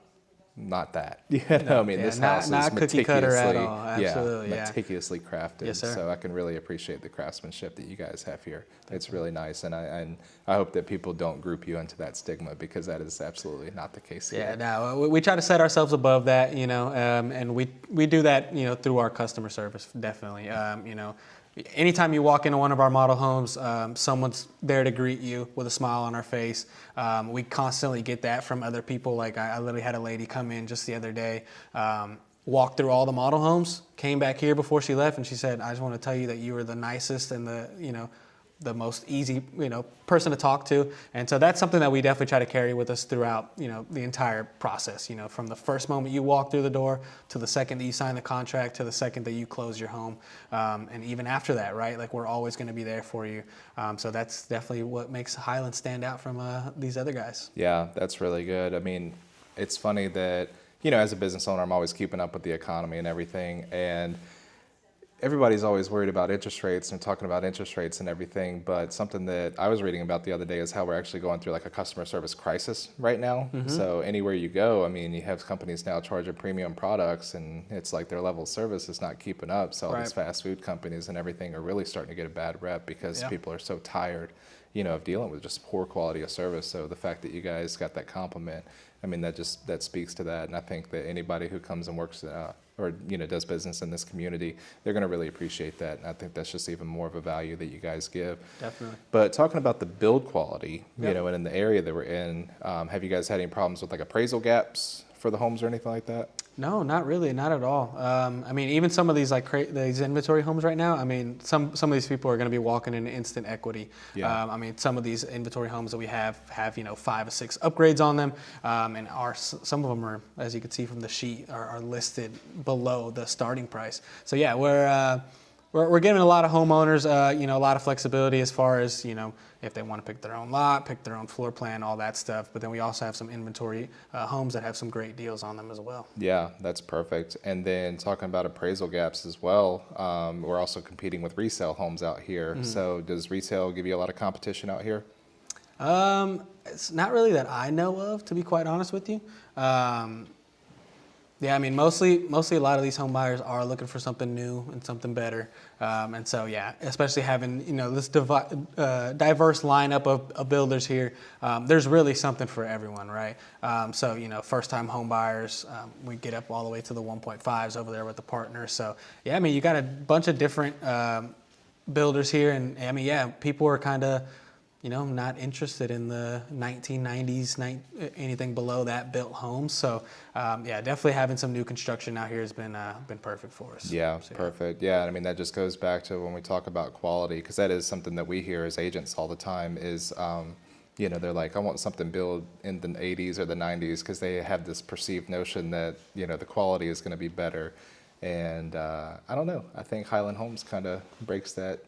that. This house not is cookie cutter at meticulously, all. Absolutely, yeah. meticulously crafted. Yes, sir. So I can really appreciate the craftsmanship that you guys have here. It's really nice, and I hope that people don't group you into that stigma because that is absolutely not the case here. Yeah, no, we try to set ourselves above that, and we do that, through our customer service, definitely. Anytime you walk into one of our model homes, someone's there to greet you with a smile on our face. We constantly get that from other people. Like I literally had a lady come in just the other day, walked through all the model homes, came back here before she left, and she said, "I just want to tell you that you were the nicest and the most easy, person to talk to." And so that's something that we definitely try to carry with us throughout, the entire process, from the first moment you walk through the door to the second that you sign the contract to the second that you close your home. And even after that, right? Like we're always going to be there for you. So that's definitely what makes Highland stand out from these other guys. Yeah, that's really good. I mean, it's funny that, as a business owner, I'm always keeping up with the economy and everything. And everybody's always worried about interest rates and talking about interest rates and everything, but something that I was reading about the other day is how we're actually going through like a customer service crisis right now. So anywhere you go, you have companies now charging premium products, and it's like their level of service is not keeping up. So all these fast food companies and everything are really starting to get a bad rep because people are so tired, of dealing with just poor quality of service. So the fact that you guys got that compliment, that speaks to that. And I think that anybody who comes and works or does business in this community, they're going to really appreciate that. And I think that's just even more of a value that you guys give. Definitely. But talking about the build quality, and in the area that we're in, have you guys had any problems with like appraisal gaps for the homes or anything like that? No, not really, not at all. Even some of these these inventory homes right now. Some of these people are going to be walking in instant equity. Yeah. Some of these inventory homes that we have 5 or 6 upgrades on them, and some of them are, as you can see from the sheet, are listed below the starting price. So yeah, we're giving a lot of homeowners, a lot of flexibility as far as, if they want to pick their own lot, pick their own floor plan, all that stuff. But then we also have some inventory homes that have some great deals on them as well. Yeah, that's perfect. And then talking about appraisal gaps as well, we're also competing with resale homes out here. So does resale give you a lot of competition out here? It's not really that I know of, to be quite honest with you. Mostly a lot of these home buyers are looking for something new and something better. And so, yeah, especially having, this diverse lineup of builders here, there's really something for everyone, right? First-time home buyers, we get up all the way to the 1.5s over there with the partners. So, yeah, you got a bunch of different builders here. And, people are kind of, not interested in the 1990s, anything below that built homes. So, definitely having some new construction out here has been perfect for us. Yeah, perfect. Yeah, that just goes back to when we talk about quality, because that is something that we hear as agents all the time is, they're like, I want something built in the 80s or the 90s because they have this perceived notion that, the quality is going to be better. And I don't know. I think Highland Homes kind of breaks that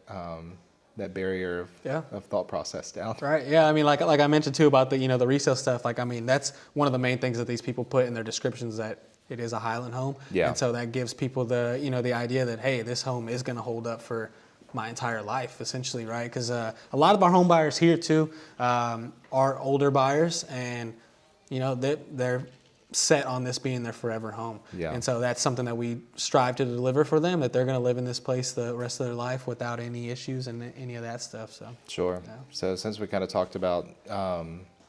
barrier of thought process down. Right. Yeah. Like I mentioned too about the the resale stuff. That's one of the main things that these people put in their descriptions, that it is a Highland home. Yeah. And so that gives people the the idea that, hey, this home is going to hold up for my entire life, essentially, right? Because a lot of our home buyers here too are older buyers, and they're set on this being their forever home. Yeah. And so that's something that we strive to deliver for them, that they're going to live in this place the rest of their life without any issues and any of that stuff. So Sure. yeah. So since we kind of talked about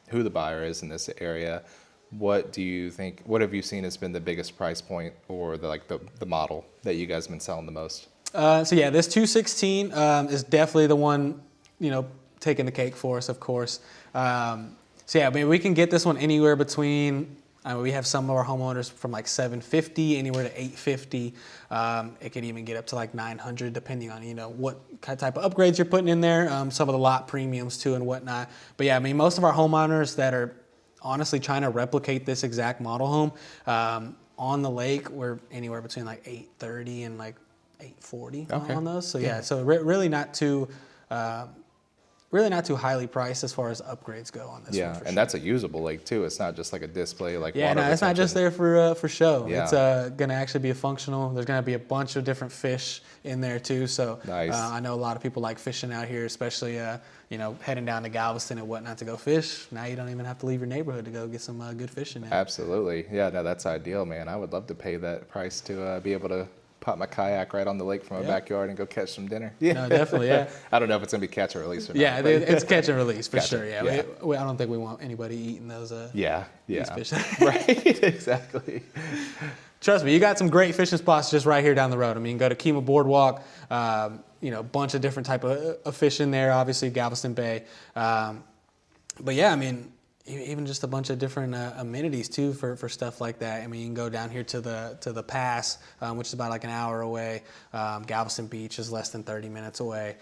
who the buyer is in this area, what do you think? What have you seen has been the biggest price point, or the model that you guys have been selling the most? So yeah, this 216 is definitely the one, taking the cake for us, of course. So yeah, I mean, we can get this one anywhere between. We have some of our homeowners from like 750 anywhere to 850. It could even get up to like 900 depending on what kind of type of upgrades you're putting in there. Some of the lot premiums too and whatnot. But yeah, I mean, most of our homeowners that are honestly trying to replicate this exact model home on the lake, we're anywhere between like 830 and like 840 on those. So yeah, so really not too. Really not too highly priced as far as upgrades go on this one. Yeah, and that's a usable lake too. It's not just like a display like yeah, water no, it's not just there for show. Yeah. It's going to actually be a functional. There's going to be a bunch of different fish in there too. So nice. I know a lot of people like fishing out here, especially heading down to Galveston and whatnot to go fish. Now you don't even have to leave your neighborhood to go get some good fishing in. Absolutely, yeah, no, that's ideal, man. I would love to pay that price to be able to pop my kayak right on the lake from my backyard and go catch some dinner. Yeah, no, definitely. Yeah, I don't know if it's gonna be catch or release or not. Yeah, it's catch and release for Gotcha. sure. Yeah, Yeah. I don't think we want anybody eating those. These fish. Right, exactly. Trust me, you got some great fishing spots just right here down the road. I mean, go to Kima Boardwalk. A bunch of different type of fish in there. Obviously, Galveston Bay. But yeah, I mean, even just a bunch of different amenities too for stuff like that. I mean, you can go down here to the pass, which is about like an hour away. Galveston Beach is less than 30 minutes away.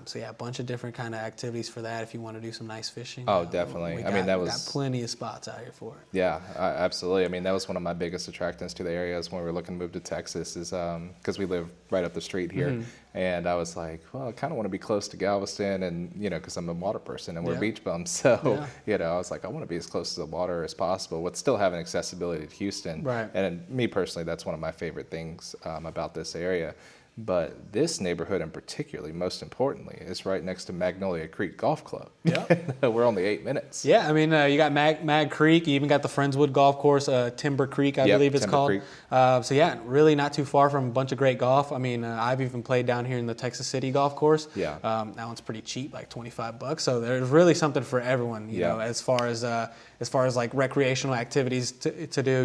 So yeah, a bunch of different kind of activities for that if you want to do some nice fishing. Oh, definitely. We got plenty of spots out here for it. Yeah, absolutely. I mean, that was one of my biggest attractions to the areas when we were looking to move to Texas is because we live right up the street here. And I was like, well, I kind of want to be close to Galveston and, because I'm a water person and we're beach bums. So, I was like, I want to be as close to the water as possible with still having accessibility to Houston. Right. And me personally, that's one of my favorite things about this area. But this neighborhood in particularly, most importantly, is right next to Magnolia Creek Golf Club. Yeah. We're only 8 minutes. Yeah, I mean, you got Mag Creek. You even got the Friendswood Golf Course, Timber Creek, I believe it's Timber called. Creek. So yeah, really not too far from a bunch of great golf. I mean, I've even played down here in the Texas City Golf Course. Yeah. That one's pretty cheap, like $25. So there's really something for everyone, you know, as far as like recreational activities to do.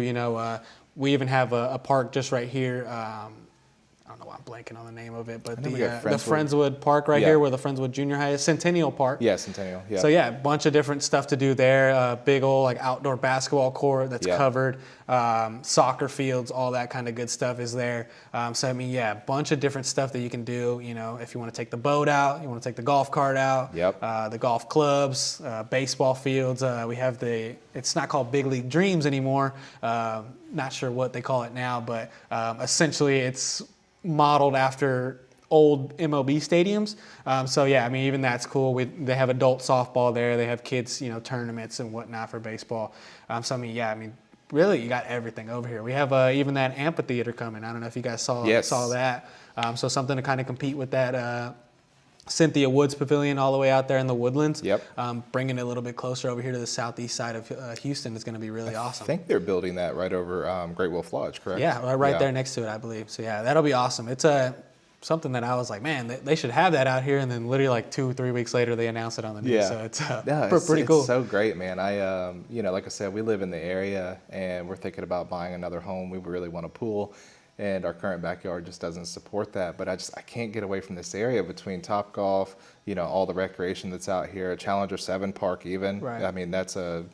We even have a park just right here. I don't know why I'm blanking on the name of it, but the Friendswood Park right here where the Friendswood Junior High is, Centennial Park. Yeah, Centennial, yeah. So yeah, a bunch of different stuff to do there. Big old like outdoor basketball court that's covered. Soccer fields, all that kind of good stuff is there. So I mean, yeah, a bunch of different stuff that you can do. If you want to take the boat out, you want to take the golf cart out. The golf clubs, baseball fields. We have it's not called Big League Dreams anymore. Not sure what they call it now, but essentially it's modeled after old MLB stadiums. So yeah, I mean, even that's cool. They have adult softball there. They have kids, tournaments and whatnot for baseball. So I mean, yeah, I mean, really, you got everything over here. We have even that amphitheater coming. I don't know if you guys saw that. So something to kind of compete with that Cynthia Woods Pavilion all the way out there in the Woodlands. Bringing it a little bit closer over here to the southeast side of Houston is going to be really awesome. I think they're building that right over Great Wolf Lodge, correct? Yeah, right there next to it, I believe. So yeah, that'll be awesome. It's something that I was like, man, they should have that out here. And then literally like 2-3 weeks later, they announced it on the news. Yeah. So it's pretty cool. It's so great, man. I, like I said, we live in the area and we're thinking about buying another home. We really want a pool. And our current backyard just doesn't support that. But I can't get away from this area between Topgolf, all the recreation that's out here, Challenger 7 Park even. Right. I mean, that's a,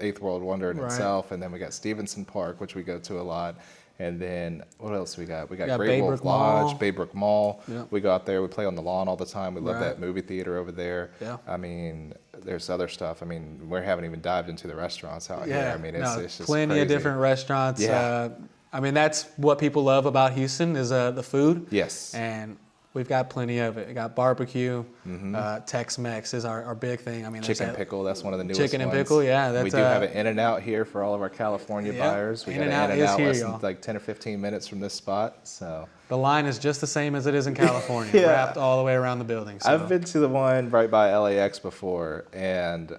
eighth world wonder in itself. And then we got Stevenson Park, which we go to a lot. And then what else we got? We got Great Wolf Lodge, Baybrook Mall. Yep. We go out there. We play on the lawn all the time. We love that movie theater over there. Yeah. I mean, there's other stuff. I mean, we haven't even dived into the restaurants out here. I mean, it's just plenty crazy. of different restaurants. Yeah. I mean, that's what people love about Houston is the food. Yes. And we've got plenty of it. We got barbecue. Tex-Mex is our big thing. I mean, chicken and pickle, that's one of the newest chicken and ones. pickle, yeah. We do have an In-N-Out here for all of our California buyers. We got an In-N-Out less than like 10 or 15 minutes from this spot. So the line is just the same as it is in California, wrapped all the way around the building. So. I've been to the one right by LAX before, and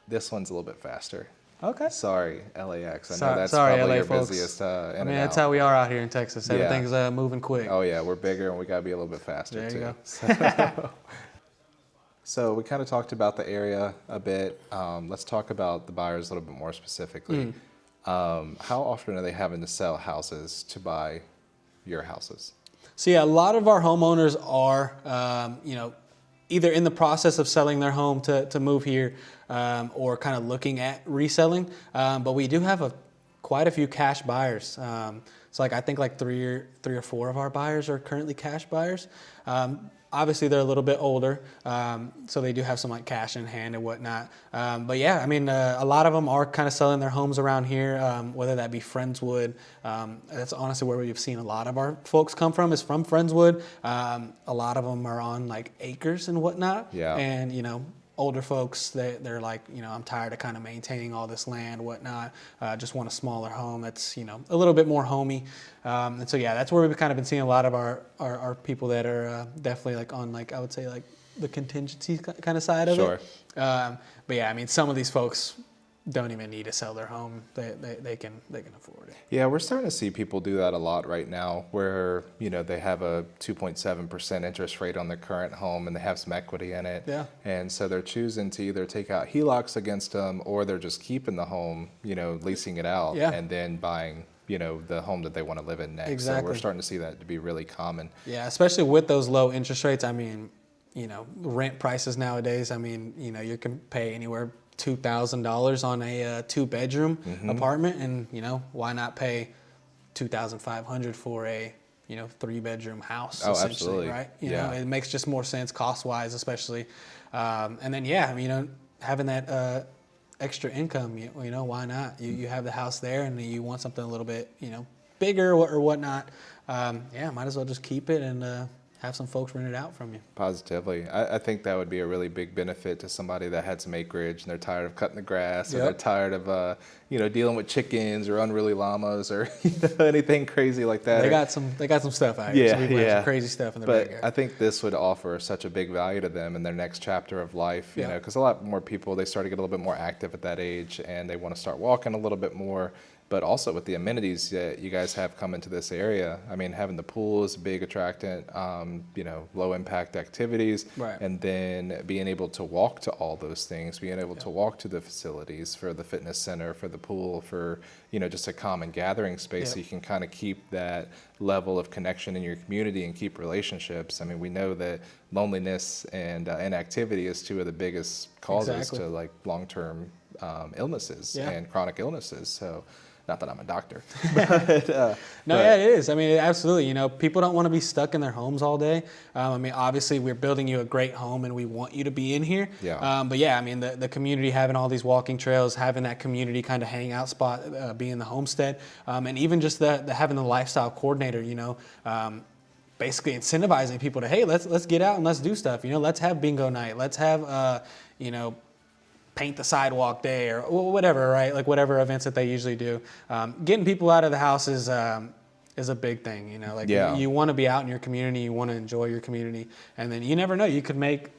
this one's a little bit faster. Okay. Sorry, LAX. I know that's sorry, probably LA your folks. busiest I mean, that's how we are out here in Texas. Everything's moving quick. Oh, yeah, we're bigger, and we got to be a little bit faster, there too. You go. So we kind of talked about the area a bit. Let's talk about the buyers a little bit more specifically. How often are they having to sell houses to buy your houses? So yeah, a lot of our homeowners are, either in the process of selling their home to move here, or kind of looking at reselling. But we do have quite a few cash buyers. So I think three or four of our buyers are currently cash buyers. Obviously, they're a little bit older, so they do have some cash in hand and whatnot. But yeah, I mean, a lot of them are kind of selling their homes around here, whether that be Friendswood. That's honestly where we've seen a lot of our folks come from, is from Friendswood. A lot of them are on acres and whatnot. Yeah. And older folks, they're like, I'm tired of kind of maintaining all this land, whatnot. Just want a smaller home that's, a little bit more homey. And so, yeah, that's where we've kind of been seeing a lot of our people that are definitely on I would say the contingency kind of side of Sure. it. But yeah, I mean, some of these folks don't even need to sell their home. They can afford it. Yeah, we're starting to see people do that a lot right now where, they have a 2.7% interest rate on their current home and they have some equity in it. Yeah. And so they're choosing to either take out HELOCs against them or they're just keeping the home, leasing it out Yeah. and then buying, the home that they want to live in next. Exactly. So we're starting to see that to be really common. Yeah, especially with those low interest rates. I mean, rent prices nowadays, I mean, you can pay anywhere $2,000 on a 2-bedroom apartment, and why not pay $2,500 for a 3-bedroom house? Oh, essentially, absolutely. right? Yeah. It makes just more sense cost wise, especially. And then having that extra income, why not? You have the house there, and you want something a little bit bigger or whatnot. Might as well just keep it and have some folks rent it out from you. Positively. I think that would be a really big benefit to somebody that had some acreage and they're tired of cutting the grass, or they're tired of dealing with chickens or unruly llamas or anything crazy like that. They got some stuff out here. Yeah, Some people have yeah. some crazy stuff in their But backyard. I think this would offer such a big value to them in their next chapter of life, Yeah. because a lot more people, they start to get a little bit more active at that age and they want to start walking a little bit more. But also with the amenities that you guys have come into this area, I mean, having the pool is a big attractant, low impact activities, Right. and then being able to walk to all those things, being able to walk to the facilities for the fitness center, for the pool, for, just a common gathering space, so Yeah. you can kind of keep that level of connection in your community and keep relationships. I mean, we know that loneliness and inactivity is two of the biggest causes Exactly. to long-term illnesses Yeah. and chronic illnesses. So, not that I'm a doctor. No, yeah, it is. I mean, absolutely. People don't want to be stuck in their homes all day. I mean, obviously, we're building you a great home, and we want you to be in here. Yeah. But yeah, I mean, the community, having all these walking trails, having that community kind of hangout spot, being the homestead, and even just having the lifestyle coordinator. Basically incentivizing people to, hey, let's get out and let's do stuff. Let's have bingo night. Let's have paint the sidewalk day or whatever, right? Whatever events that they usually do. Getting people out of the house is a big thing, Yeah. You want to be out in your community, you want to enjoy your community, and then you never know, you could make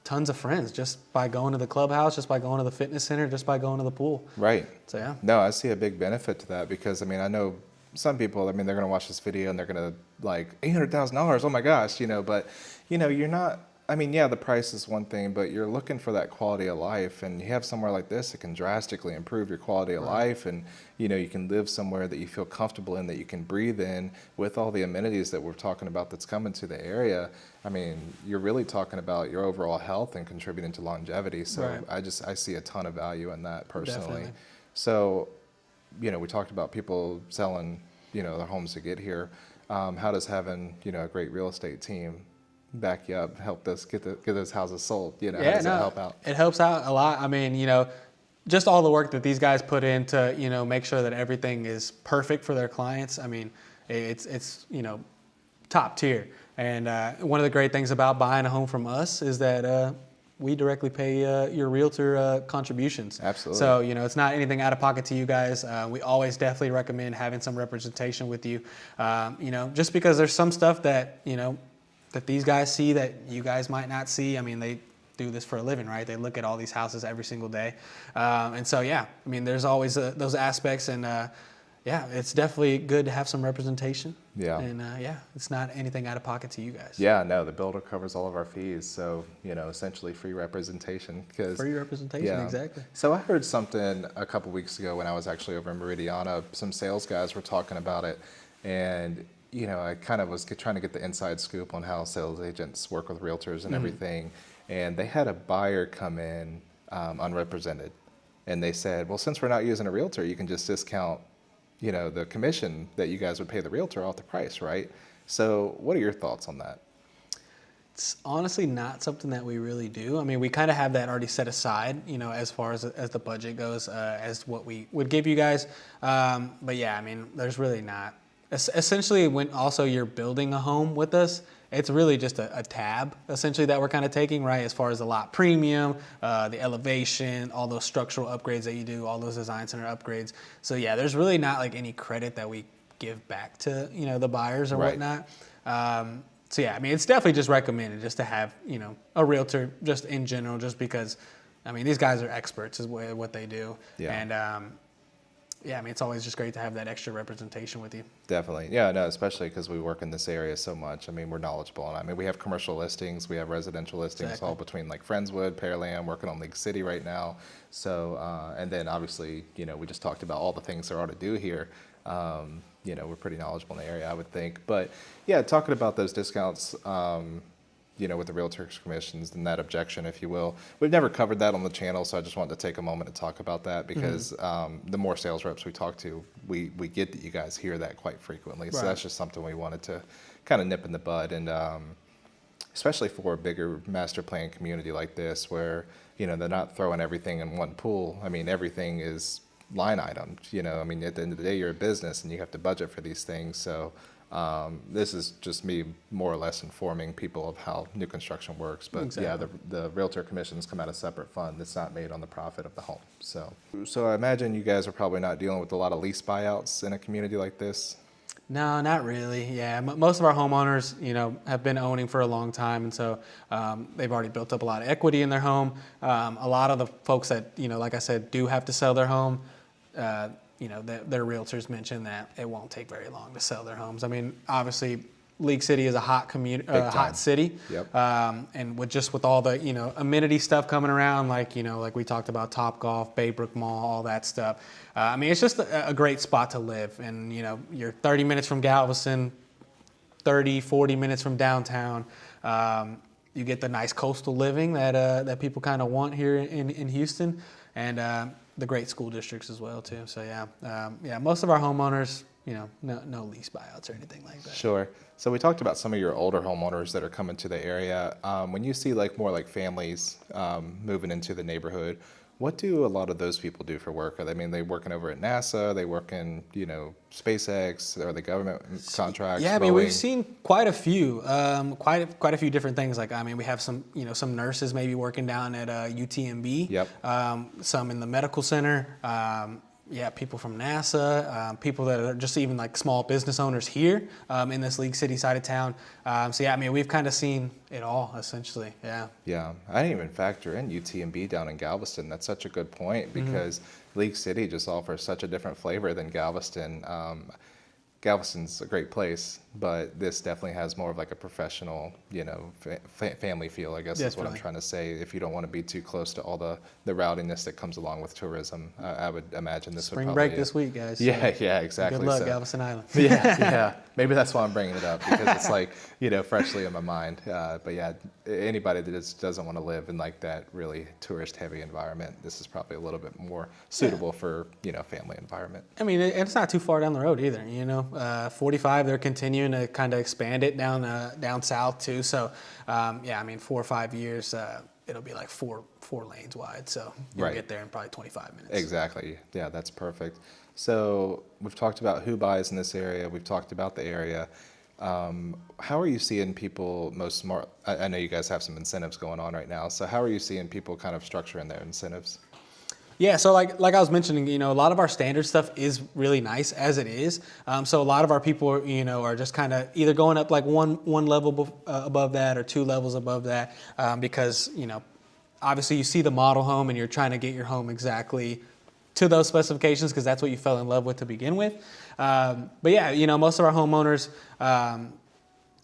tons of friends just by going to the clubhouse, just by going to the fitness center, just by going to the pool. Right. So yeah. No, I see a big benefit to that because, I mean, I know some people, I mean, they're going to watch this video and they're going to $800,000, oh my gosh, but, you're not, I mean, yeah, the price is one thing, but you're looking for that quality of life, and you have somewhere like this, it can drastically improve your quality of life, and you can live somewhere that you feel comfortable in, that you can breathe in, with all the amenities that we're talking about that's coming to the area. I mean, you're really talking about your overall health and contributing to longevity. So Right. I see a ton of value in that personally. Definitely. So, we talked about people selling, their homes to get here. How does having, a great real estate team back you up, help us get those houses sold? How does that help out? It helps out a lot. I mean, just all the work that these guys put in to, make sure that everything is perfect for their clients. I mean, it's top tier. And one of the great things about buying a home from us is that we directly pay your realtor contributions. Absolutely. So, it's not anything out of pocket to you guys. We always definitely recommend having some representation with you, just because there's some stuff that, that these guys see that you guys might not see. I mean, they do this for a living, right? They look at all these houses every single day. And so, yeah, I mean, there's always those aspects, and yeah, it's definitely good to have some representation. Yeah. And it's not anything out of pocket to you guys. Yeah, no, the builder covers all of our fees, so essentially free representation. Free representation, exactly. So I heard something a couple weeks ago when I was actually over in Meridiana. Some sales guys were talking about it, and I kind of was trying to get the inside scoop on how sales agents work with realtors and everything. And they had a buyer come in unrepresented, and they said, well, since we're not using a realtor, you can just discount the commission that you guys would pay the realtor off the price, right? So what are your thoughts on that? It's honestly not something that we really do. I mean, we kind of have that already set aside, as far as the budget goes, as what we would give you guys. But yeah, I mean, there's really not. Essentially, when also you're building a home with us, it's really just a tab, essentially, that we're kind of taking, right? As far as the lot premium, the elevation, all those structural upgrades that you do, all those design center upgrades. So yeah, there's really not like any credit that we give back to, the buyers or Right. whatnot. So yeah, I mean, it's definitely just recommended just to have, a realtor just in general, just because, I mean, these guys are experts is what they do. Yeah. And yeah, I mean, it's always just great to have that extra representation with you. Definitely. Yeah, no, especially because we work in this area so much. I mean, we're knowledgeable. And I mean, we have commercial listings, we have residential listings, Exactly. all between like Friendswood, Pearland, working on League City right now. So, and then obviously, we just talked about all the things there are to do here. We're pretty knowledgeable in the area, I would think. But yeah, talking about those discounts, with the realtors commissions and that objection, if you will. We've never covered that on the channel, so I just wanted to take a moment to talk about that because the more sales reps we talk to, we get that you guys hear that quite frequently. So Right. that's just something we wanted to kind of nip in the bud, and especially for a bigger master plan community like this where, they're not throwing everything in one pool. I mean, everything is line items, I mean, at the end of the day, you're a business and you have to budget for these things. So this is just me more or less informing people of how new construction works. But yeah, Exactly. the realtor commissions come out of a separate fund that's not made on the profit of the home. So I imagine you guys are probably not dealing with a lot of lease buyouts in a community like this. No, not really. Yeah, most of our homeowners, have been owning for a long time, and so they've already built up a lot of equity in their home. A lot of the folks that, like I said, do have to sell their home, their realtors mention that it won't take very long to sell their homes. I mean, obviously, League City is a hot community, time. hot city. Yep. And with all the, amenity stuff coming around, like we talked about Topgolf, Baybrook Mall, all that stuff. I mean, it's just a great spot to live. And, you're 30 minutes from Galveston, 30, 40 minutes from downtown. You get the nice coastal living that people kind of want here in Houston, and the great school districts as well too. So yeah, most of our homeowners, no lease buyouts or anything like that. Sure. So we talked about some of your older homeowners that are coming to the area. When you see more like families moving into the neighborhood, what do a lot of those people do for work? I mean, they working over at NASA? Are they working, SpaceX? Are they government contracts? Yeah, I mean, we've Boeing? seen quite a few, quite a few different things. Like, I mean, we have some, some nurses maybe working down at UTMB. Yep. Some in the medical center. Yeah, people from NASA, people that are just even like small business owners here in this League City side of town. So yeah, I mean, we've kind of seen it all essentially. Yeah. Yeah, I didn't even factor in UTMB down in Galveston. That's such a good point because League City just offers such a different flavor than Galveston. Galveston's a great place, but this definitely has more of like a professional, family feel, I guess is what I'm Definitely. trying to say. If you don't want to be too close to all the rowdiness that comes along with tourism, I would imagine this would Spring probably... break this week, guys. Yeah, yeah, exactly. Good luck, So- Galveston Island. yeah. Maybe that's why I'm bringing it up because it's like, freshly in my mind. But yeah, anybody that just doesn't want to live in like that really tourist heavy environment, this is probably a little bit more suitable for, family environment. I mean, it's not too far down the road either. 45, they're continuing to kind of expand it down south too. So, yeah, I mean, 4 or 5 years, it'll be like four lanes wide. So you'll Right. get there in probably 25 minutes. Exactly. Yeah, that's perfect. So we've talked about who buys in this area. We've talked about the area. How are you seeing people most smart? I know you guys have some incentives going on right now. So how are you seeing people kind of structuring their incentives? Yeah, so like I was mentioning, a lot of our standard stuff is really nice as it is. So a lot of our people, are just kind of either going up like one level above that or 2 levels above that because, obviously you see the model home and you're trying to get your home exactly to those specifications because that's what you fell in love with to begin with. But yeah, most of our homeowners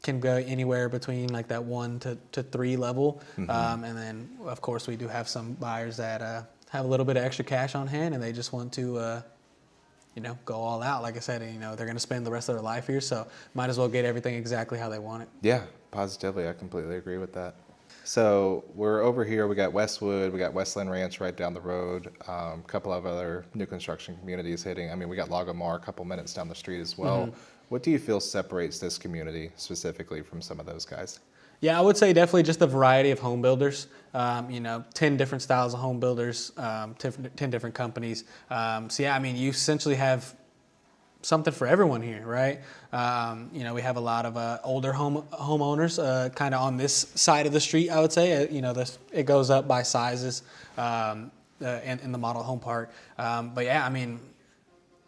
can go anywhere between like that 1 to 3 level. And then of course we do have some buyers that have a little bit of extra cash on hand and they just want to go all out. Like I said, they're going to spend the rest of their life here, so might as well get everything exactly how they want it. Yeah, positively. I completely agree with that. So we're over here. We got Westwood. We got Westland Ranch right down the road. A couple of other new construction communities hitting. I mean, we got Lagomar a couple minutes down the street as well. What do you feel separates this community specifically from some of those guys? Yeah, I would say definitely just the variety of home builders. 10 different styles of home builders, 10 different companies. So yeah, I mean, you essentially have something for everyone here, right? We have a lot of older homeowners kind of on this side of the street, I would say. It goes up by sizes in the model home park. But yeah, I mean,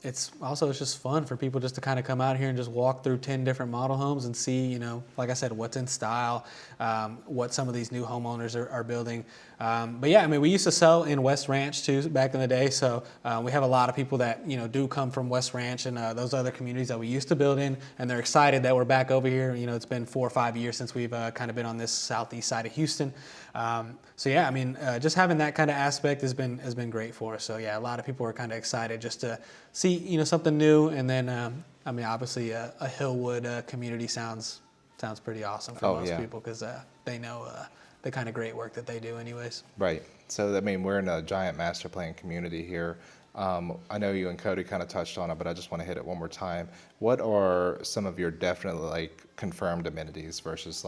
it's just fun for people just to kind of come out here and just walk through 10 different model homes and see, like I said, what's in style, what some of these new homeowners are building. But yeah, I mean, we used to sell in West Ranch too back in the day. So we have a lot of people that, do come from West Ranch and those other communities that we used to build in. And they're excited that we're back over here. It's been 4 or 5 years since we've kind of been on this southeast side of Houston. So yeah, I mean, just having that kind of aspect has been great for us. So yeah, a lot of people are kind of excited just to see, something new. And then, I mean, obviously a Hillwood community sounds pretty awesome for most people because they know the kind of great work that they do anyways. Right. So, I mean, we're in a giant master plan community here. I know you and Cody kind of touched on it, but I just want to hit it one more time. What are some of your definitely confirmed amenities versus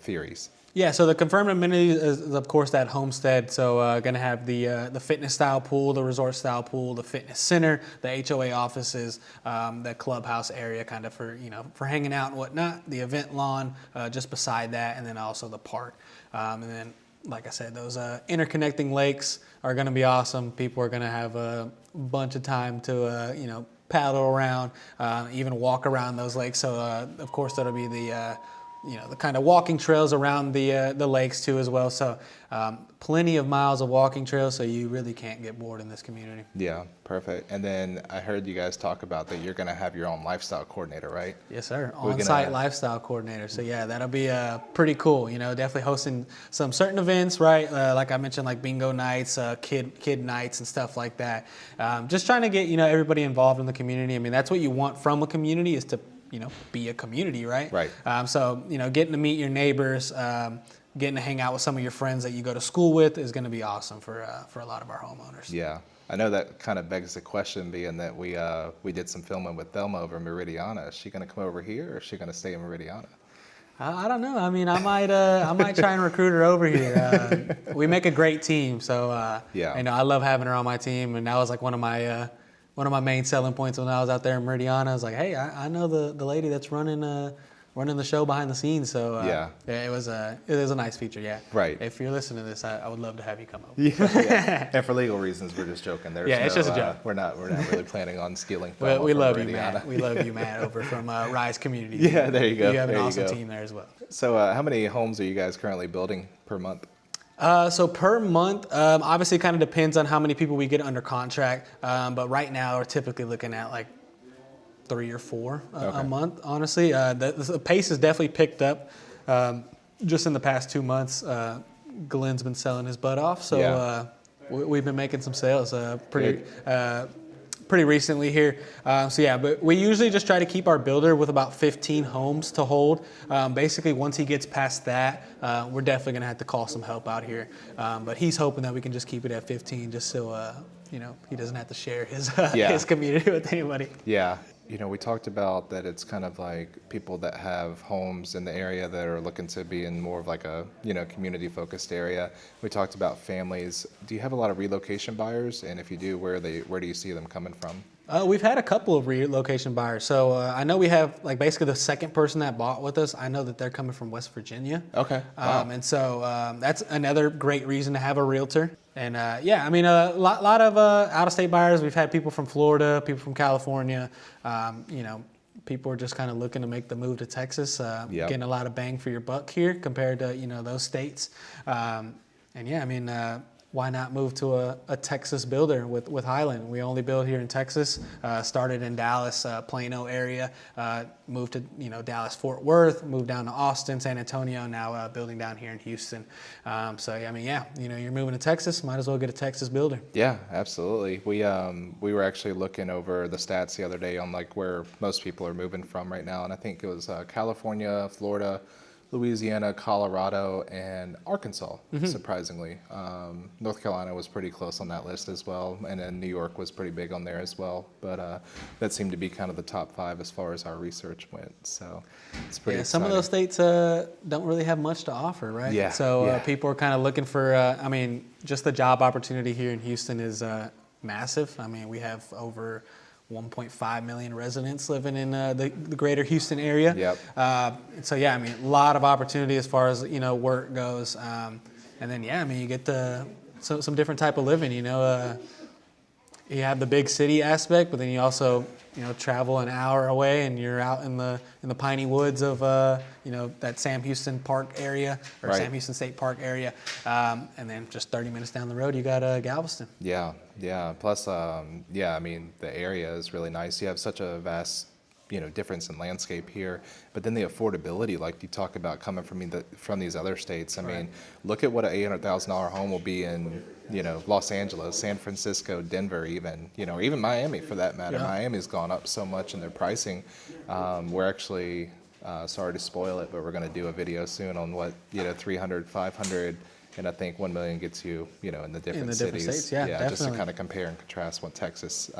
theories? Yeah, so the confirmed amenities is of course that homestead. So going to have the fitness style pool, the resort style pool, the fitness center, the HOA offices, the clubhouse area kind of for hanging out and whatnot, the event lawn just beside that, and then also the park. And then, like I said, those interconnecting lakes are going to be awesome. People are going to have a bunch of time to paddle around, even walk around those lakes. So of course that'll be the kind of walking trails around the lakes too as well. So plenty of miles of walking trails, so you really can't get bored in this community. Yeah, perfect. And then I heard you guys talk about that you're going to have your own lifestyle coordinator, right? Yes, sir. On-site lifestyle coordinator. So yeah, that'll be pretty cool. Definitely hosting some certain events, right? Like I mentioned, like bingo nights, kid nights, and stuff like that. Just trying to get everybody involved in the community. I mean, that's what you want from a community is to be a community, right? Right. So getting to meet your neighbors, getting to hang out with some of your friends that you go to school with is going to be awesome for a lot of our homeowners. Yeah. I know that kind of begs the question, being that we did some filming with Thelma over in Meridiana. Is she going to come over here, or is she going to stay in Meridiana? I don't know. I mean, I might try and recruit her over here. We make a great team, so I love having her on my team, and that was like one of my main selling points when I was out there in Meridiana. I was like, hey, I know the lady that's running the show behind the scenes. So it was a nice feature. Yeah. Right. If you're listening to this, I would love to have you come over. Yeah. And for legal reasons, we're just joking. It's just a joke. We're not really planning on stealing. Well, we love you, Matt. We love you, Matt, over from Rise Community. Yeah, there you go. You have an awesome team there as well. So how many homes are you guys currently building per month? So per month, obviously it kind of depends on how many people we get under contract. But right now we're typically looking at like 3 or 4 a month, honestly. The pace has definitely picked up just in the past 2 months. Glenn's been selling his butt off. So we've been making some sales pretty recently here. But we usually just try to keep our builder with about 15 homes to hold. Basically, once he gets past that, we're definitely going to have to call some help out here. But he's hoping that we can just keep it at 15 just so, he doesn't have to share his community with anybody. Yeah. We talked about that it's kind of like people that have homes in the area that are looking to be in more of like a, community-focused area. We talked about families. Do you have a lot of relocation buyers? And if you do, where do you see them coming from? We've had a couple of relocation buyers. So I know we have basically the second person that bought with us. I know that they're coming from West Virginia. Okay. Wow. And so that's another great reason to have a realtor. And a lot of out-of-state buyers. We've had people from Florida, people from California. People are just kind of looking to make the move to Texas, getting a lot of bang for your buck here compared to those states. why not move to a Texas builder with Highland? We only build here in Texas. Started in Dallas, Plano area. Moved to Dallas, Fort Worth. Moved down to Austin, San Antonio. Now building down here in Houston. So I mean, yeah, you're moving to Texas. Might as well get a Texas builder. Yeah, absolutely. We were actually looking over the stats the other day on like where most people are moving from right now, and I think it was California, Florida, Louisiana, Colorado, and Arkansas, surprisingly. North Carolina was pretty close on that list as well, and then New York was pretty big on there as well. But that seemed to be kind of the top 5 as far as our research went. So it's pretty exciting. Some of those states don't really have much to offer, right? Yeah. So people are kind of looking for, just the job opportunity here in Houston is massive. I mean, we have over 1.5 million residents living in the greater Houston area. Yep. So yeah, I mean, a lot of opportunity as far as work goes. And then you get some different type of living. You have the big city aspect, but then you also travel an hour away and you're out in the piney woods of that Sam Houston Park area or Right. Sam Houston State Park area, and then just 30 minutes down the road you got Galveston. Yeah. Plus, I mean, the area is really nice. You have such a vast, difference in landscape here. But then the affordability, like you talk about coming from these other states. I mean, look at what an $800,000 home will be in, Los Angeles, San Francisco, Denver, even, even Miami for that matter. Yeah. Miami's gone up so much in their pricing. We're actually, sorry to spoil it, but we're going to do a video soon on what, 300, 500. And I think 1 million gets you, in the different cities. States, yeah, definitely. Just to kind of compare and contrast what Texas,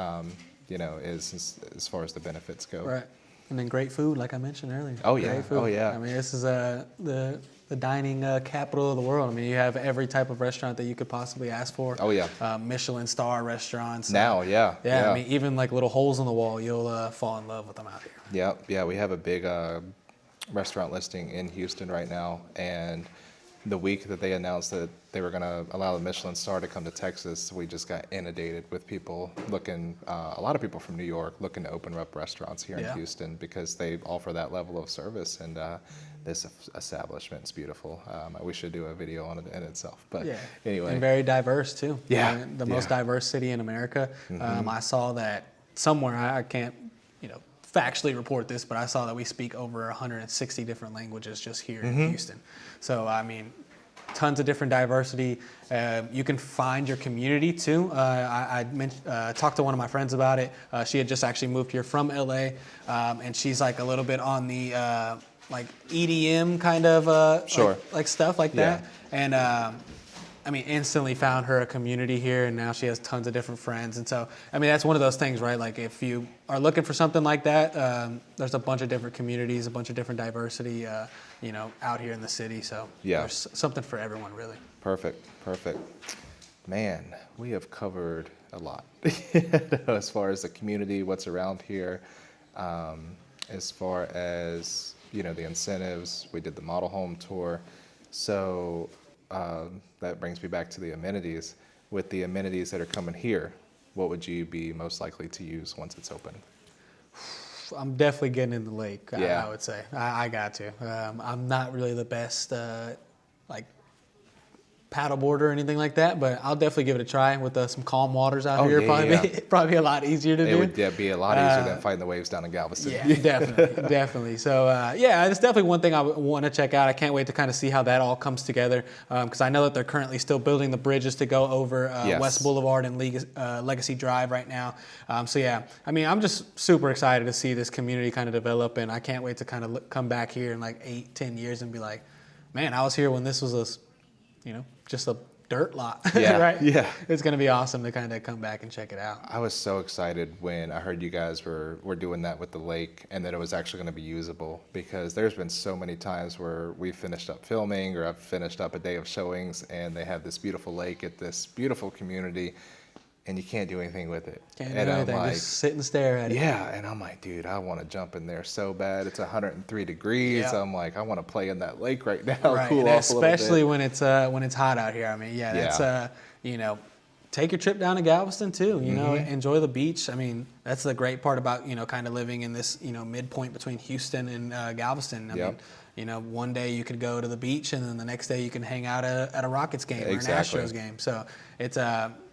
is as far as the benefits go. Right. And then great food, like I mentioned earlier. Oh, yeah. Great food. Oh, yeah. I mean, this is the dining capital of the world. I mean, you have every type of restaurant that you could possibly ask for. Oh, yeah. Michelin star restaurants. Now, yeah. Yeah, I mean, even like little holes in the wall, you'll fall in love with them out here. Yeah. We have a big restaurant listing in Houston right now, and the week that they announced that they were going to allow the Michelin star to come to Texas, we just got inundated with people looking, a lot of people from New York looking to open up restaurants here in Houston because they offer that level of service, and this establishment's beautiful. We should do a video on it in itself, but anyway. And very diverse too. Yeah. I mean, the most diverse city in America. I saw that somewhere, I can't, factually report this, but I saw that we speak over 160 different languages just here in Houston. So, I mean, tons of different diversity. You can find your community too. I talked to one of my friends about it. She had just actually moved here from LA, and she's like a little bit on the like EDM kind of Sure. like stuff like that. And I mean, instantly found her a community here, and now she has tons of different friends. And so, I mean, that's one of those things, right? Like, if you are looking for something like that, there's a bunch of different communities, a bunch of different diversity, out here in the city. So there's something for everyone, really. Perfect. Man, we have covered a lot as far as the community, what's around here, as far as, the incentives. We did the model home tour. So that brings me back to the amenities. With the amenities that are coming here, what would you be most likely to use once it's open? I'm definitely getting in the lake, Yeah. I would say. I got to. I'm not really the best, paddleboard or anything like that, but I'll definitely give it a try with some calm waters out here. Probably a lot easier to do. It would be a lot easier than fighting the waves down in Galveston. Yeah, definitely. So it's definitely one thing I want to check out. I can't wait to kind of see how that all comes together, because I know that they're currently still building the bridges to go over West Boulevard and Legacy Drive right now. I mean, I'm just super excited to see this community kind of develop, and I can't wait to kind of come back here in like 8-10 years and be like, man, I was here when this was just a dirt lot, right? Yeah. It's going to be awesome to kind of come back and check it out. I was so excited when I heard you guys were doing that with the lake, and that it was actually going to be usable, because there's been so many times where we finished up filming, or I've finished up a day of showings, and they have this beautiful lake at this beautiful community, and you can't do anything with it. Can't do anything, just sit and stare at it. Yeah, and I'm like, dude, I want to jump in there so bad. It's 103 degrees. Yeah. I'm like, I want to play in that lake right now, Right, cool and off a little bit. especially when it's hot out here. I mean, that's take your trip down to Galveston too. You know, enjoy the beach. I mean, that's the great part about, you know, kind of living in this, you know, midpoint between Houston and Galveston. I mean, you know, one day you could go to the beach, and then the next day you can hang out at a Rockets game or an Astros game. So it's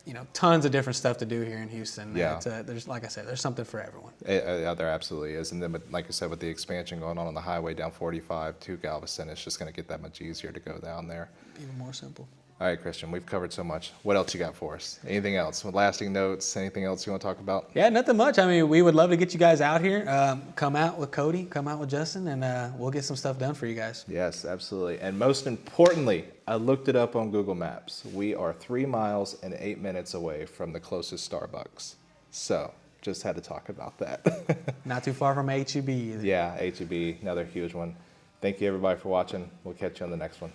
you know, tons of different stuff to do here in Houston. Yeah. There's, like I said, there's something for everyone. Yeah, there absolutely is. And then, like I said, with the expansion going on the highway down 45 to Galveston, it's just going to get that much easier to go down there. Even more simple. All right, Christian, we've covered so much. What else you got for us? Anything else? Lasting notes? Anything else you want to talk about? Yeah, nothing much. I mean, we would love to get you guys out here. Come out with Cody, come out with Justin, and we'll get some stuff done for you guys. Yes, absolutely. And most importantly, I looked it up on Google Maps. We are 3 miles and 8 minutes away from the closest Starbucks. So just had to talk about that. Not too far from HEB either. Yeah, HEB, another huge one. Thank you, everybody, for watching. We'll catch you on the next one.